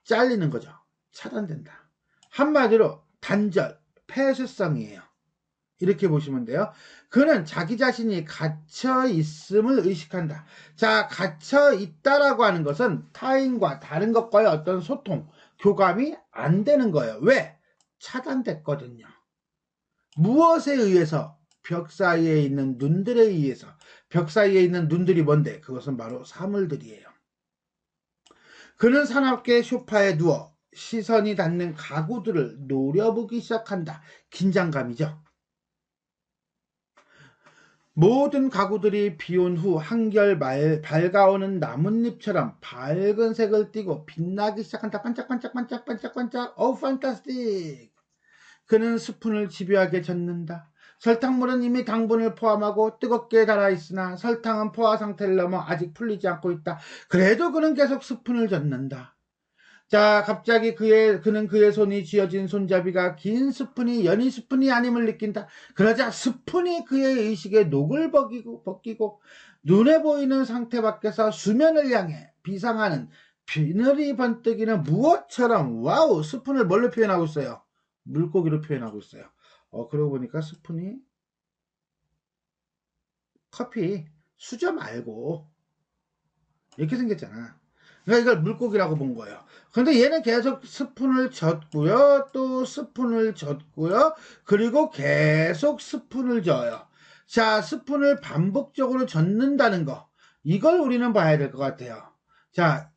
잘리는 거죠. 차단된다. 한마디로 단절, 폐쇄성이에요. 이렇게 보시면 돼요. 그는 자기 자신이 갇혀 있음을 의식한다. 자, 갇혀 있다라고 하는 것은 타인과 다른 것과의 어떤 소통, 교감이 안 되는 거예요. 왜? 차단됐거든요. 무엇에 의해서? 벽 사이에 있는 눈들에 의해서. 벽 사이에 있는 눈들이 뭔데? 그것은 바로 사물들이에요. 그는 사납게 소파에 누워 시선이 닿는 가구들을 노려보기 시작한다. 긴장감이죠. 모든 가구들이 비온 후 한결 밝아오는 나뭇잎처럼 밝은 색을 띠고 빛나기 시작한다. 반짝반짝반짝반짝반짝. 어우 판타스틱. 그는 스푼을 집요하게 젓는다. 설탕물은 이미 당분을 포함하고 뜨겁게 달아있으나 설탕은 포화 상태를 넘어 아직 풀리지 않고 있다. 그래도 그는 계속 스푼을 젓는다. 자, 갑자기 그는 그의 손이 쥐어진 손잡이가 긴 스푼이 연이 스푼이 아님을 느낀다. 그러자 스푼이 그의 의식에 녹을 벗기고 눈에 보이는 상태 밖에서 수면을 향해 비상하는 비늘이 번뜩이는 무엇처럼 와우 스푼을 뭘로 표현하고 있어요? 물고기로 표현하고 있어요. 그러고 보니까 스푼이 커피 수저 말고 이렇게 생겼잖아. 그러니까 이걸 물고기라고 본 거예요. 근데 얘는 계속 스푼을 젓고요. 또 스푼을 젓고요. 그리고 계속 스푼을 져요. 자, 스푼을 반복적으로 젓는다는 거. 이걸 우리는 봐야 될 것 같아요. 자,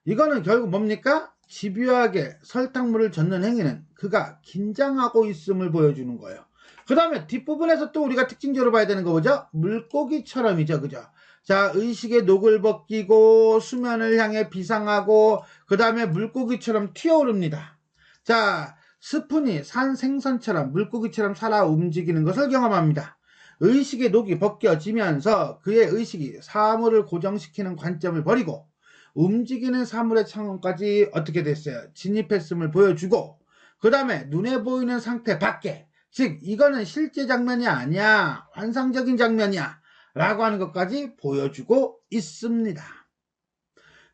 이거는 결국 뭡니까? 집요하게 설탕물을 젓는 행위는 그가 긴장하고 있음을 보여주는 거예요. 그 다음에 뒷부분에서 또 우리가 특징적으로 봐야 되는 거 뭐죠? 물고기처럼이죠. 그죠? 자, 의식의 녹을 벗기고 수면을 향해 비상하고 그 다음에 물고기처럼 튀어오릅니다. 자, 스푼이 산 생선처럼 물고기처럼 살아 움직이는 것을 경험합니다. 의식의 녹이 벗겨지면서 그의 의식이 사물을 고정시키는 관점을 버리고 움직이는 사물의 창원까지 어떻게 됐어요? 진입했음을 보여주고 그 다음에 눈에 보이는 상태 밖에 즉 이거는 실제 장면이 아니야. 환상적인 장면이야. 라고 하는 것까지 보여주고 있습니다.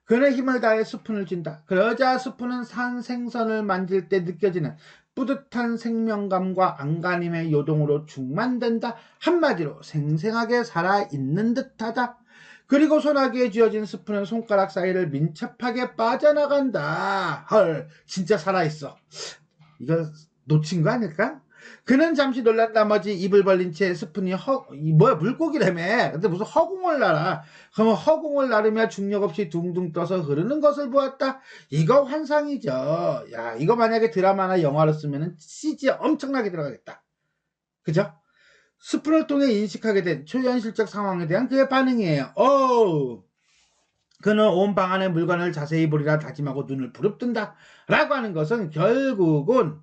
그는 힘을 다해 스푼을 쥔다. 그러자 스푼은 산 생선을 만질 때 느껴지는 뿌듯한 생명감과 안간힘의 요동으로 충만된다. 한마디로 생생하게 살아있는 듯하다. 그리고 소나기에 쥐어진 스푼은 손가락 사이를 민첩하게 빠져나간다. 헐, 진짜 살아있어. 이거 놓친 거 아닐까? 그는 잠시 놀란 나머지 입을 벌린 채 스푼이 물고기라며. 근데 무슨 허공을 날아. 그러면 허공을 나르며 중력 없이 둥둥 떠서 흐르는 것을 보았다. 이거 환상이죠. 야, 이거 만약에 드라마나 영화로 쓰면 CG 엄청나게 들어가겠다. 그죠? 스푼을 통해 인식하게 된 초현실적 상황에 대한 그의 반응이에요. 그는 온 방 안의 물건을 자세히 보리라 다짐하고 눈을 부릅뜬다. 라고 하는 것은 결국은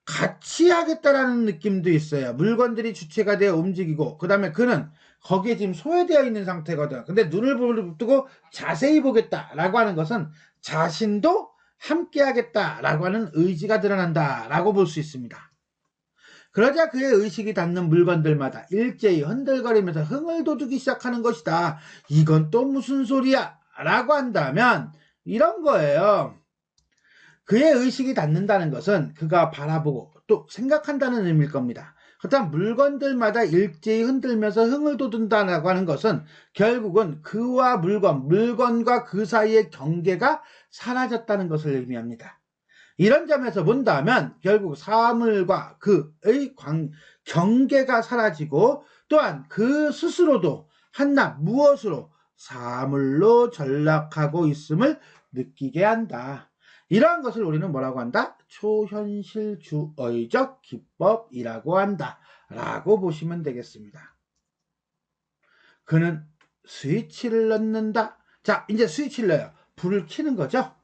같이 하겠다라는 느낌도 있어요. 물건들이 주체가 되어 움직이고, 그 다음에 그는 거기에 지금 소외되어 있는 상태거든. 근데 눈을 부릅뜨고 자세히 보겠다라고 하는 것은 자신도 함께 하겠다라고 하는 의지가 드러난다라고 볼 수 있습니다. 그러자 그의 의식이 닿는 물건들마다 일제히 흔들거리면서 흥을 돋우기 시작하는 것이다. 이건 또 무슨 소리야? 라고 한다면 이런 거예요. 그의 의식이 닿는다는 것은 그가 바라보고 또 생각한다는 의미일 겁니다. 그렇다면 물건들마다 일제히 흔들면서 흥을 돋운다고 하는 것은 결국은 그와 물건과 그 사이의 경계가 사라졌다는 것을 의미합니다. 이런 점에서 본다면 결국 사물과 그의 경계가 사라지고 또한 그 스스로도 한낱 무엇으로 사물로 전락하고 있음을 느끼게 한다. 이러한 것을 우리는 뭐라고 한다? 초현실주의적 기법이라고 한다. 라고 보시면 되겠습니다. 그는 스위치를 넣는다. 자, 이제 스위치를 넣어요. 불을 켜는 거죠.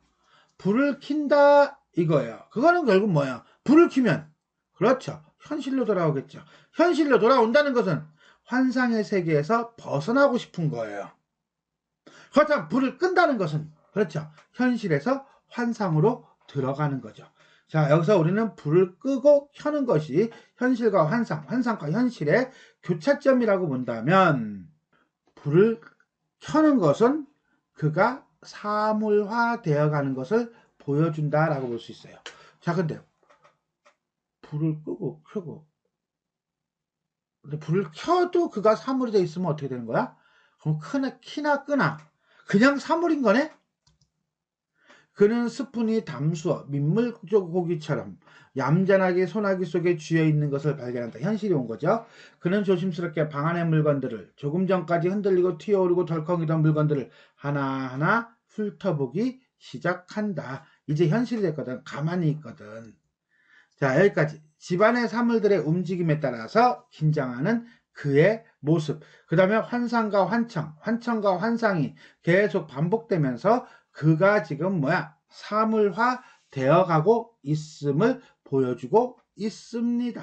불을 킨다 이거예요. 그거는 결국 뭐야? 불을 켜면 그렇죠. 현실로 돌아오겠죠. 현실로 돌아온다는 것은 환상의 세계에서 벗어나고 싶은 거예요. 그렇다면 불을 끈다는 것은 그렇죠. 현실에서 환상으로 들어가는 거죠. 자, 여기서 우리는 불을 끄고 켜는 것이 현실과 환상과 현실의 교차점이라고 본다면 불을 켜는 것은 그가 사물화 되어가는 것을 보여준다라고 볼 수 있어요. 자, 근데 불을 끄고 켜고 근데 불을 켜도 그가 사물이 되어 있으면 어떻게 되는 거야? 그럼 키나 끄나 그냥 사물인 거네? 그는 스푼이 담수어 민물고기처럼 얌전하게 소나기 속에 쥐어있는 것을 발견한다. 현실이 온 거죠. 그는 조심스럽게 방 안의 물건들을 조금 전까지 흔들리고 튀어오르고 덜컹이던 물건들을 하나하나 훑어보기 시작한다. 이제 현실이 됐거든. 가만히 있거든. 자, 여기까지. 집안의 사물들의 움직임에 따라서 긴장하는 그의 모습. 그 다음에 환상과 환청과 환상이 계속 반복되면서 그가 지금 사물화 되어가고 있음을 보여주고 있습니다.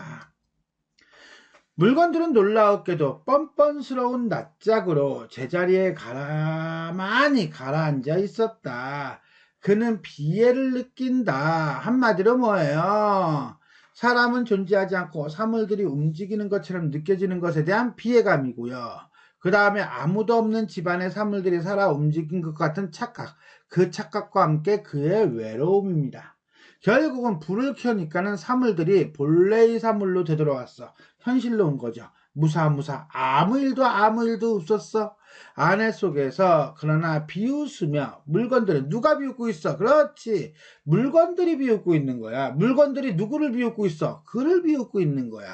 물건들은 놀라웠게도 뻔뻔스러운 낯짝으로 제자리에 가만히 가라앉아 있었다. 그는 비애를 느낀다. 한마디로 뭐예요? 사람은 존재하지 않고 사물들이 움직이는 것처럼 느껴지는 것에 대한 비애감이고요. 그 다음에 아무도 없는 집안의 사물들이 살아 움직인 것 같은 착각. 그 착각과 함께 그의 외로움입니다. 결국은 불을 켜니까는 사물들이 본래의 사물로 되돌아왔어. 현실로 온 거죠. 무사무사 아무 일도 없었어. 아내 속에서 그러나 비웃으며 물건들은 누가 비웃고 있어? 그렇지. 물건들이 비웃고 있는 거야. 물건들이 누구를 비웃고 있어? 그를 비웃고 있는 거야.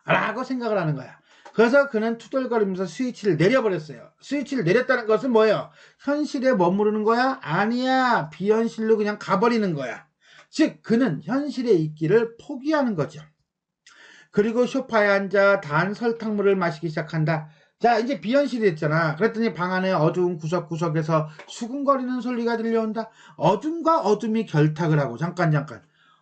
라고 생각을 하는 거야. 그래서 그는 투덜거리면서 스위치를 내려버렸어요. 스위치를 내렸다는 것은 뭐예요? 현실에 머무르는 거야? 아니야. 비현실로 그냥 가버리는 거야. 즉 그는 현실에 있기를 포기하는 거죠. 그리고 소파에 앉아 단 설탕물을 마시기 시작한다. 자, 이제 비현실이 됐잖아. 그랬더니 방 안에 어두운 구석구석에서 수근거리는 소리가 들려온다. 어둠과 어둠이 결탁을 하고 잠깐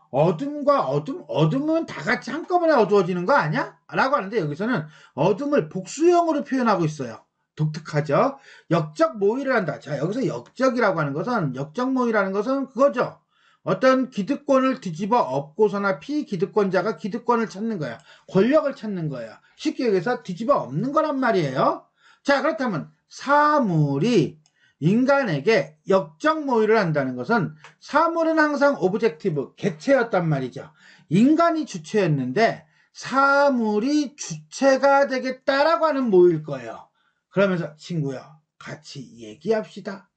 어둠과 어둠은 다 같이 한꺼번에 어두워지는 거 아니야? 라고 하는데 여기서는 어둠을 복수형으로 표현하고 있어요. 독특하죠? 역적 모의를 한다. 자, 여기서 역적이라고 하는 것은 역적 모의라는 것은 그거죠. 어떤 기득권을 뒤집어 엎고서나 피기득권자가 기득권을 찾는 거야. 권력을 찾는 거야. 쉽게 얘기해서 뒤집어 엎는 거란 말이에요. 자, 그렇다면 사물이 인간에게 역적 모의를 한다는 것은 사물은 항상 오브젝티브, 객체였단 말이죠. 인간이 주체였는데 사물이 주체가 되겠다라고 하는 모의일 거예요. 그러면서 친구야, 같이 얘기합시다.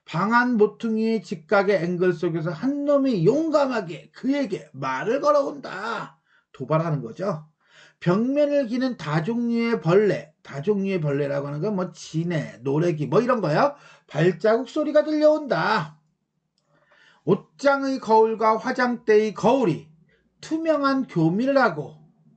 방안 모퉁이의 직각의 앵글 속에서 한 놈이 용감하게 그에게 말을 걸어온다. 도발하는 거죠. 벽면을 기는 다종류의 벌레라고 하는 건 뭐 지네, 노래기 뭐 이런 거요. 발자국 소리가 들려온다. 옷장의 거울과 화장대의 거울이 투명한 교미를 하고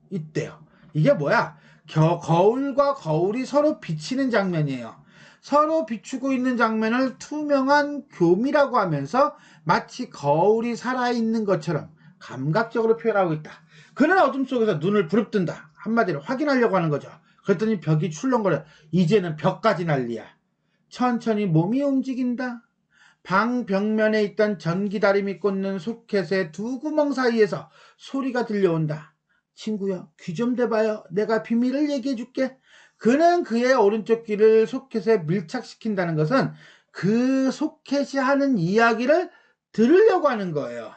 있대요. 이게 뭐야? 거울과 거울이 서로 비치는 장면이에요. 서로 비추고 있는 장면을 투명한 교미라고 하면서 마치 거울이 살아있는 것처럼 감각적으로 표현하고 있다. 그는 어둠 속에서 눈을 부릅뜬다. 한마디로 확인하려고 하는 거죠. 그랬더니 벽이 출렁거려. 이제는 벽까지 난리야. 천천히 몸이 움직인다. 방 벽면에 있던 전기다림이 꽂는 소켓의 두 구멍 사이에서 소리가 들려온다. 친구야, 귀 좀 대봐요. 내가 비밀을 얘기해 줄게. 그는 그의 오른쪽 귀를 소켓에 밀착시킨다는 것은 그 소켓이 하는 이야기를 들으려고 하는 거예요.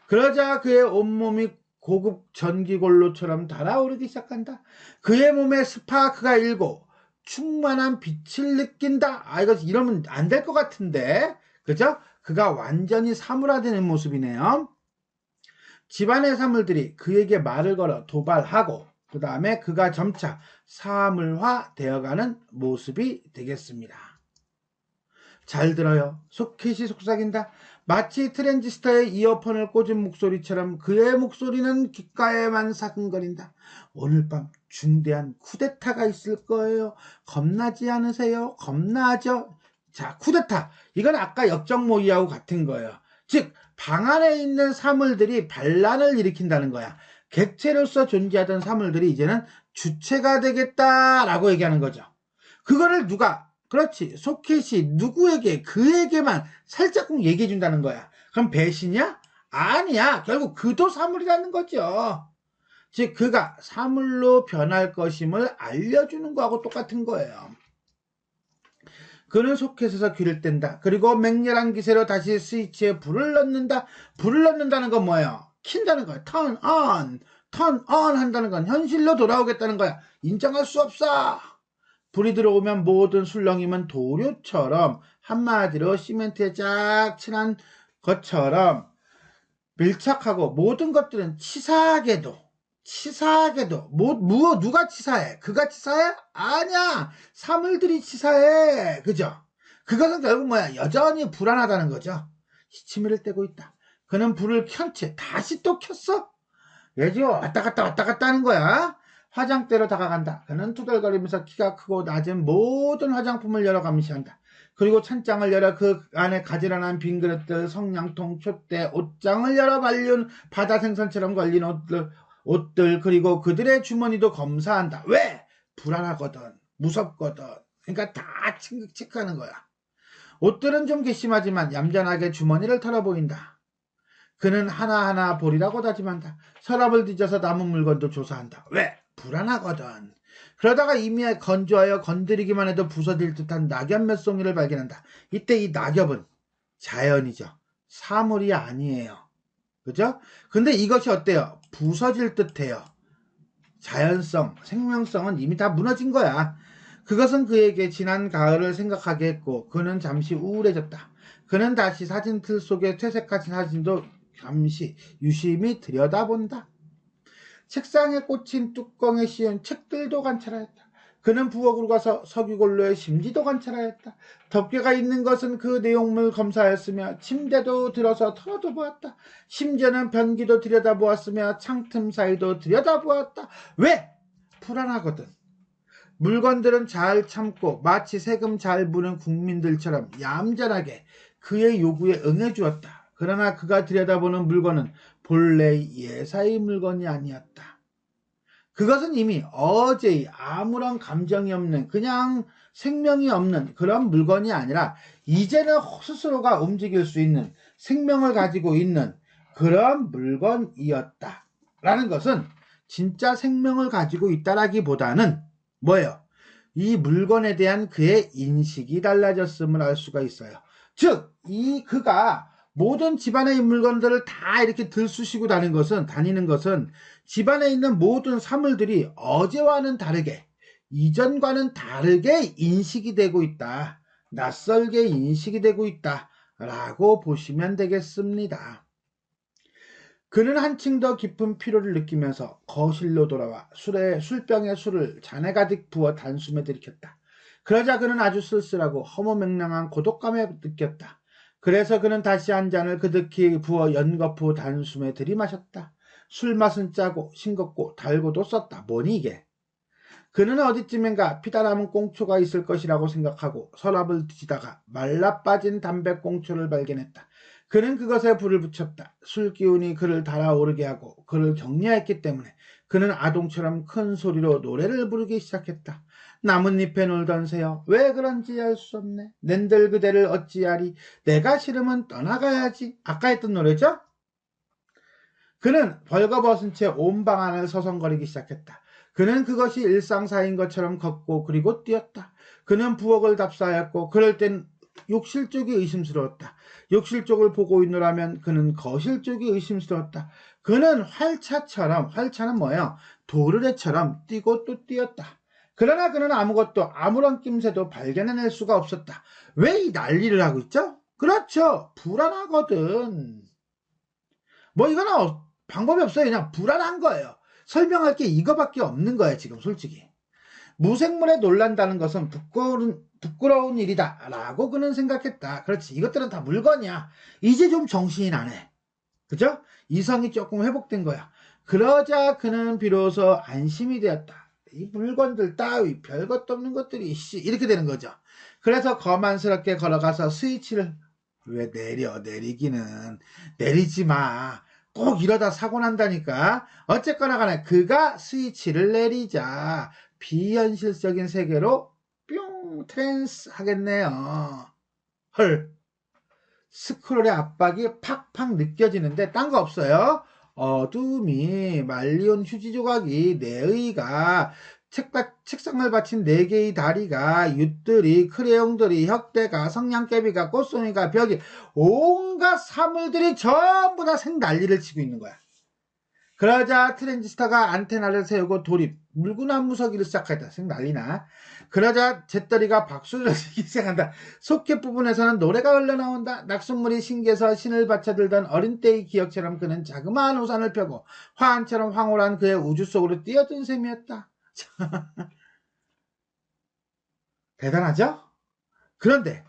그러자 그의 온몸이 고급 전기골로처럼 달아오르기 시작한다. 그의 몸에 스파크가 일고 충만한 빛을 느낀다. 이거 이러면 안 될 것 같은데. 그죠? 그가 완전히 사물화되는 모습이네요. 집안의 사물들이 그에게 말을 걸어 도발하고 그 다음에 그가 점차 사물화 되어가는 모습이 되겠습니다. 잘 들어요. 소켓이 속삭인다. 마치 트랜지스터에 이어폰을 꽂은 목소리처럼 그의 목소리는 귓가에만 사근거린다. 오늘 밤 중대한 쿠데타가 있을 거예요. 겁나지 않으세요? 겁나죠? 자, 쿠데타. 이건 아까 역적모의하고 같은 거예요. 즉, 방 안에 있는 사물들이 반란을 일으킨다는 거야. 객체로서 존재하던 사물들이 이제는 주체가 되겠다라고 얘기하는 거죠. 그거를 누가? 그렇지. 소켓이 누구에게, 그에게만 살짝쿵 얘기해 준다는 거야. 그럼 배신이야? 아니야. 결국 그도 사물이라는 거죠. 즉 그가 사물로 변할 것임을 알려주는 거하고 똑같은 거예요. 그는 소켓에서 귀를 뗀다. 그리고 맹렬한 기세로 다시 스위치에 불을 넣는다. 불을 넣는다는 건 뭐예요? 킨다는 거야. turn on 한다는 건 현실로 돌아오겠다는 거야. 인정할 수 없어. 불이 들어오면 모든 술렁임은 도료처럼, 한마디로 시멘트에 쫙 칠한 것처럼 밀착하고, 모든 것들은 치사하게도 누가 치사해? 그가 치사해? 아니야. 사물들이 치사해. 그죠? 그것은 결국 뭐야? 여전히 불안하다는 거죠. 시치미를 떼고 있다. 그는 불을 켠 채 다시 또 켰어. 왜지? 왔다 갔다 하는 거야. 화장대로 다가간다. 그는 투덜거리면서 키가 크고 낮은 모든 화장품을 열어 감시한다. 그리고 찬장을 열어 그 안에 가지런한 빈 그릇들, 성냥통, 촛대, 옷장을 열어 말린 바다 생선처럼 걸린 옷들, 그리고 그들의 주머니도 검사한다. 왜? 불안하거든. 무섭거든. 그러니까 다 체크하는 거야. 옷들은 좀 괘씸하지만 얌전하게 주머니를 털어 보인다. 그는 하나하나 보리라고 다짐한다. 서랍을 뒤져서 남은 물건도 조사한다. 왜? 불안하거든. 그러다가 이미 건조하여 건드리기만 해도 부서질 듯한 낙엽 몇 송이를 발견한다. 이때 이 낙엽은 자연이죠. 사물이 아니에요. 그죠? 근데 이것이 어때요? 부서질 듯해요. 자연성, 생명성은 이미 다 무너진 거야. 그것은 그에게 지난 가을을 생각하게 했고 그는 잠시 우울해졌다. 그는 다시 사진틀 속에 퇴색한 사진도 잠시 유심히 들여다본다. 책상에 꽂힌 뚜껑에 씌운 책들도 관찰하였다. 그는 부엌으로 가서 석유골로의 심지도 관찰하였다. 덮개가 있는 것은 그 내용물 검사하였으며 침대도 들어서 털어도 보았다. 심지어는 변기도 들여다보았으며 창틈 사이도 들여다보았다. 왜? 불안하거든. 물건들은 잘 참고 마치 세금 잘 부는 국민들처럼 얌전하게 그의 요구에 응해주었다. 그러나 그가 들여다보는 물건은 본래 예사의 물건이 아니었다. 그것은 이미 어제의 아무런 감정이 없는, 그냥 생명이 없는 그런 물건이 아니라 이제는 스스로가 움직일 수 있는, 생명을 가지고 있는 그런 물건이었다. 라는 것은 진짜 생명을 가지고 있다라기보다는 뭐예요? 이 물건에 대한 그의 인식이 달라졌음을 알 수가 있어요. 즉, 이 그가 모든 집안의 물건들을 다 이렇게 들쑤시고 다니는 것은 집안에 있는 모든 사물들이 어제와는 다르게, 이전과는 다르게 인식이 되고 있다. 낯설게 인식이 되고 있다. 라고 보시면 되겠습니다. 그는 한층 더 깊은 피로를 느끼면서 거실로 돌아와 술병에 술을 잔에 가득 부어 단숨에 들이켰다. 그러자 그는 아주 쓸쓸하고 허무맹랑한 고독감에 느꼈다. 그래서 그는 다시 한 잔을 그득히 부어 연거푸 단숨에 들이마셨다. 술맛은 짜고 싱겁고 달고도 썼다. 뭐니 이게? 그는 어디쯤인가 피다 남은 꽁초가 있을 것이라고 생각하고 서랍을 뒤지다가 말라빠진 담배꽁초를 발견했다. 그는 그것에 불을 붙였다. 술기운이 그를 달아오르게 하고 그를 격려했기 때문에 그는 아동처럼 큰 소리로 노래를 부르기 시작했다. 나뭇잎에 놀던 새여 왜 그런지 알 수 없네. 낸들 그대를 어찌하리. 내가 싫으면 떠나가야지. 아까 했던 노래죠? 그는 벌거벗은 채 온 방 안을 서성거리기 시작했다. 그는 그것이 일상사인 것처럼 걷고 그리고 뛰었다. 그는 부엌을 답사하였고 그럴 땐 욕실 쪽이 의심스러웠다. 욕실 쪽을 보고 있노라면 그는 거실 쪽이 의심스러웠다. 그는 활차는 뭐예요? 도르래처럼 뛰고 또 뛰었다. 그러나 그는 아무런 낌새도 발견해낼 수가 없었다. 왜 이 난리를 하고 있죠? 그렇죠. 불안하거든. 뭐 이거는 방법이 없어요. 그냥 불안한 거예요. 설명할 게 이거밖에 없는 거예요. 지금 솔직히. 무생물에 놀란다는 것은 부끄러운 일이다 라고 그는 생각했다. 그렇지, 이것들은 다 물건이야. 이제 좀 정신이 나네. 그죠? 이성이 조금 회복된 거야. 그러자 그는 비로소 안심이 되었다. 이 물건들 따위 별것도 없는 것들이 이렇게 되는 거죠. 그래서 거만스럽게 걸어가서 스위치를 왜 내리기는 내리지 마. 꼭 이러다 사고 난다니까. 어쨌거나 간에 그가 스위치를 내리자 비현실적인 세계로 뿅 트랜스 하겠네요. 헐. 스크롤의 압박이 팍팍 느껴지는데 딴 거 없어요. 어둠이 말리온 휴지 조각이 내 의가 책상을 받친 4개의 다리가 윷들이 크레용들이 혁대가 성냥개비가 꽃송이가 벽이 온갖 사물들이 전부 다 생난리를 치고 있는 거야. 그러자 트랜지스터가 안테나를 세우고 물구나무 서기를 시작했다. 생난리나. 그러자 잿더리가 박수를 치기 시작한다. 소켓 부분에서는 노래가 흘러나온다. 낙숫물이 신기해서 신을 받쳐들던 어린 때의 기억처럼 그는 자그마한 우산을 펴고 화환처럼 황홀한 그의 우주 속으로 뛰어든 셈이었다. 대단하죠? 그런데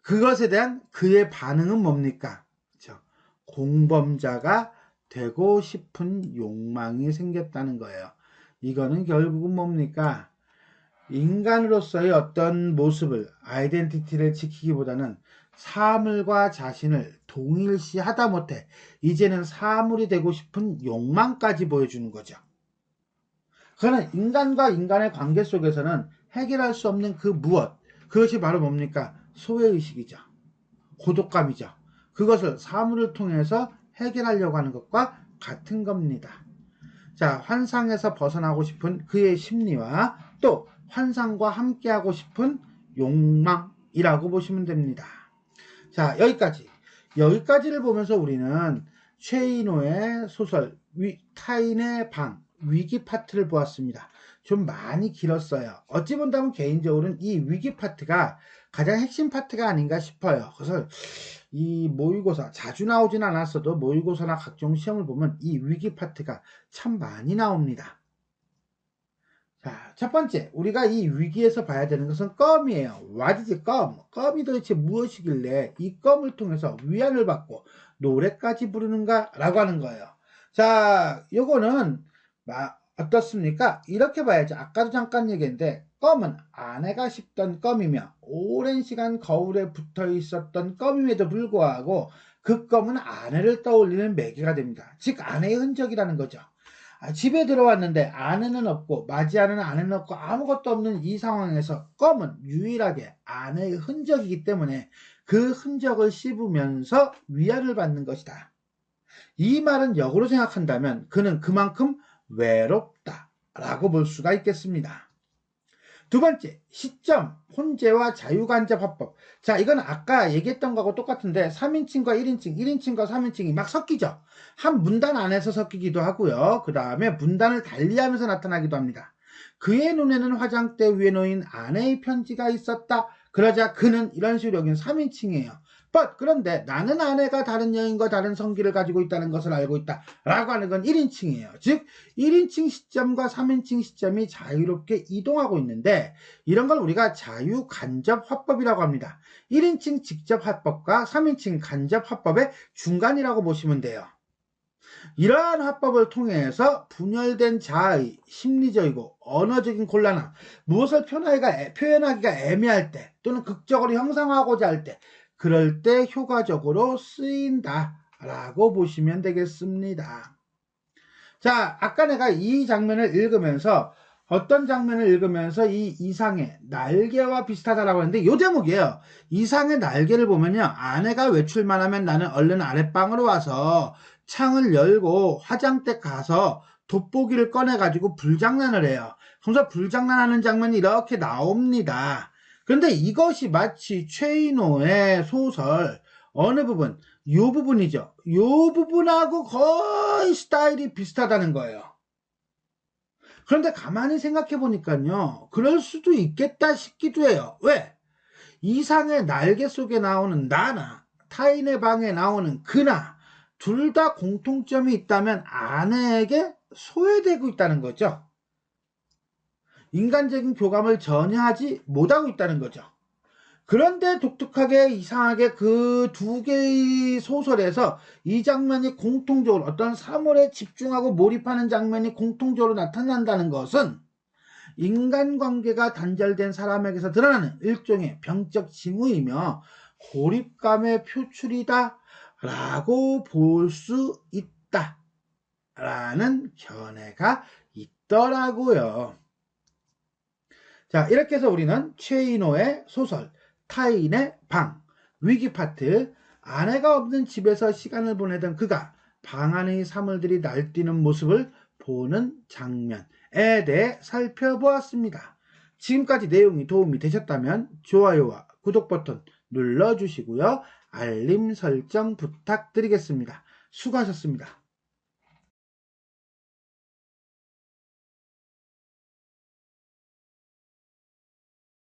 그것에 대한 그의 반응은 뭡니까? 그렇죠? 공범자가 되고 싶은 욕망이 생겼다는 거예요. 이거는 결국은 뭡니까? 인간으로서의 어떤 모습을, 아이덴티티를 지키기보다는 사물과 자신을 동일시하다 못해 이제는 사물이 되고 싶은 욕망까지 보여주는 거죠. 그러나 인간과 인간의 관계 속에서는 해결할 수 없는 그 무엇, 그것이 바로 뭡니까? 소외의식이죠. 고독감이죠. 그것을 사물을 통해서 해결하려고 하는 것과 같은 겁니다. 자, 환상에서 벗어나고 싶은 그의 심리와 또 환상과 함께하고 싶은 욕망이라고 보시면 됩니다. 자, 여기까지를 보면서 우리는 최인호의 소설 타인의 방 위기 파트를 보았습니다. 좀 많이 길었어요. 어찌 본다면 개인적으로는 이 위기 파트가 가장 핵심 파트가 아닌가 싶어요. 그래서 이 모의고사 자주 나오진 않았어도 모의고사나 각종 시험을 보면 이 위기 파트가 참 많이 나옵니다. 자, 첫 번째 우리가 이 위기에서 봐야 되는 것은 껌이에요. What is 껌? 껌이 도대체 무엇이길래 이 껌을 통해서 위안을 받고 노래까지 부르는가 라고 하는 거예요. 자, 요거는 어떻습니까? 이렇게 봐야죠. 아까도 잠깐 얘기했는데 껌은 아내가 씹던 껌이며 오랜 시간 거울에 붙어 있었던 껌임에도 불구하고 그 껌은 아내를 떠올리는 매개가 됩니다. 즉 아내의 흔적이라는 거죠. 집에 들어왔는데 아내는 없고 맞이하는 아내는 없고 아무것도 없는 이 상황에서 껌은 유일하게 아내의 흔적이기 때문에 그 흔적을 씹으면서 위안을 받는 것이다. 이 말은 역으로 생각한다면 그는 그만큼 외롭다 라고 볼 수가 있겠습니다. 두 번째, 시점, 혼재와 자유간접화법. 자, 이건 아까 얘기했던 거하고 똑같은데 3인칭과 1인칭, 1인칭과 3인칭이 막 섞이죠. 한 문단 안에서 섞이기도 하고요. 그 다음에 문단을 달리하면서 나타나기도 합니다. 그의 눈에는 화장대 위에 놓인 아내의 편지가 있었다. 그러자 그는 이런 식으로 여기는 3인칭이에요. 그런데 나는 아내가 다른 여인과 다른 성기를 가지고 있다는 것을 알고 있다 라고 하는 건 1인칭이에요. 즉 1인칭 시점과 3인칭 시점이 자유롭게 이동하고 있는데 이런 걸 우리가 자유간접화법이라고 합니다. 1인칭 직접화법과 3인칭 간접화법의 중간이라고 보시면 돼요. 이러한 화법을 통해서 분열된 자아의 심리적이고 언어적인 곤란함, 무엇을 표현하기가 애매할 때 또는 극적으로 형상화하고자 할 때 그럴 때 효과적으로 쓰인다라고 보시면 되겠습니다. 자, 아까 내가 이 장면을 읽으면서 어떤 장면을 읽으면서 이 이상의 날개와 비슷하다라고 했는데 이 제목이에요. 이상의 날개를 보면요. 아내가 외출만 하면 나는 얼른 아랫방으로 와서 창을 열고 화장대 가서 돋보기를 꺼내가지고 불장난을 해요. 그래서 불장난하는 장면이 이렇게 나옵니다. 그런데 이것이 마치 최인호의 소설 어느 부분, 요 부분이죠. 요 부분하고 거의 스타일이 비슷하다는 거예요. 그런데 가만히 생각해 보니까요. 그럴 수도 있겠다 싶기도 해요. 왜? 이상의 날개 속에 나오는 나나 타인의 방에 나오는 그나 둘 다 공통점이 있다면 아내에게 소외되고 있다는 거죠. 인간적인 교감을 전혀 하지 못하고 있다는 거죠. 그런데 독특하게 이상하게 그 두 개의 소설에서 이 장면이 공통적으로 어떤 사물에 집중하고 몰입하는 장면이 공통적으로 나타난다는 것은 인간관계가 단절된 사람에게서 드러나는 일종의 병적 징후이며 고립감의 표출이다 라고 볼 수 있다 라는 견해가 있더라고요. 자, 이렇게 해서 우리는 최인호의 소설 타인의 방, 위기 파트, 아내가 없는 집에서 시간을 보내던 그가 방 안의 사물들이 날뛰는 모습을 보는 장면에 대해 살펴보았습니다. 지금까지 내용이 도움이 되셨다면 좋아요와 구독 버튼 눌러주시고요. 알림 설정 부탁드리겠습니다. 수고하셨습니다.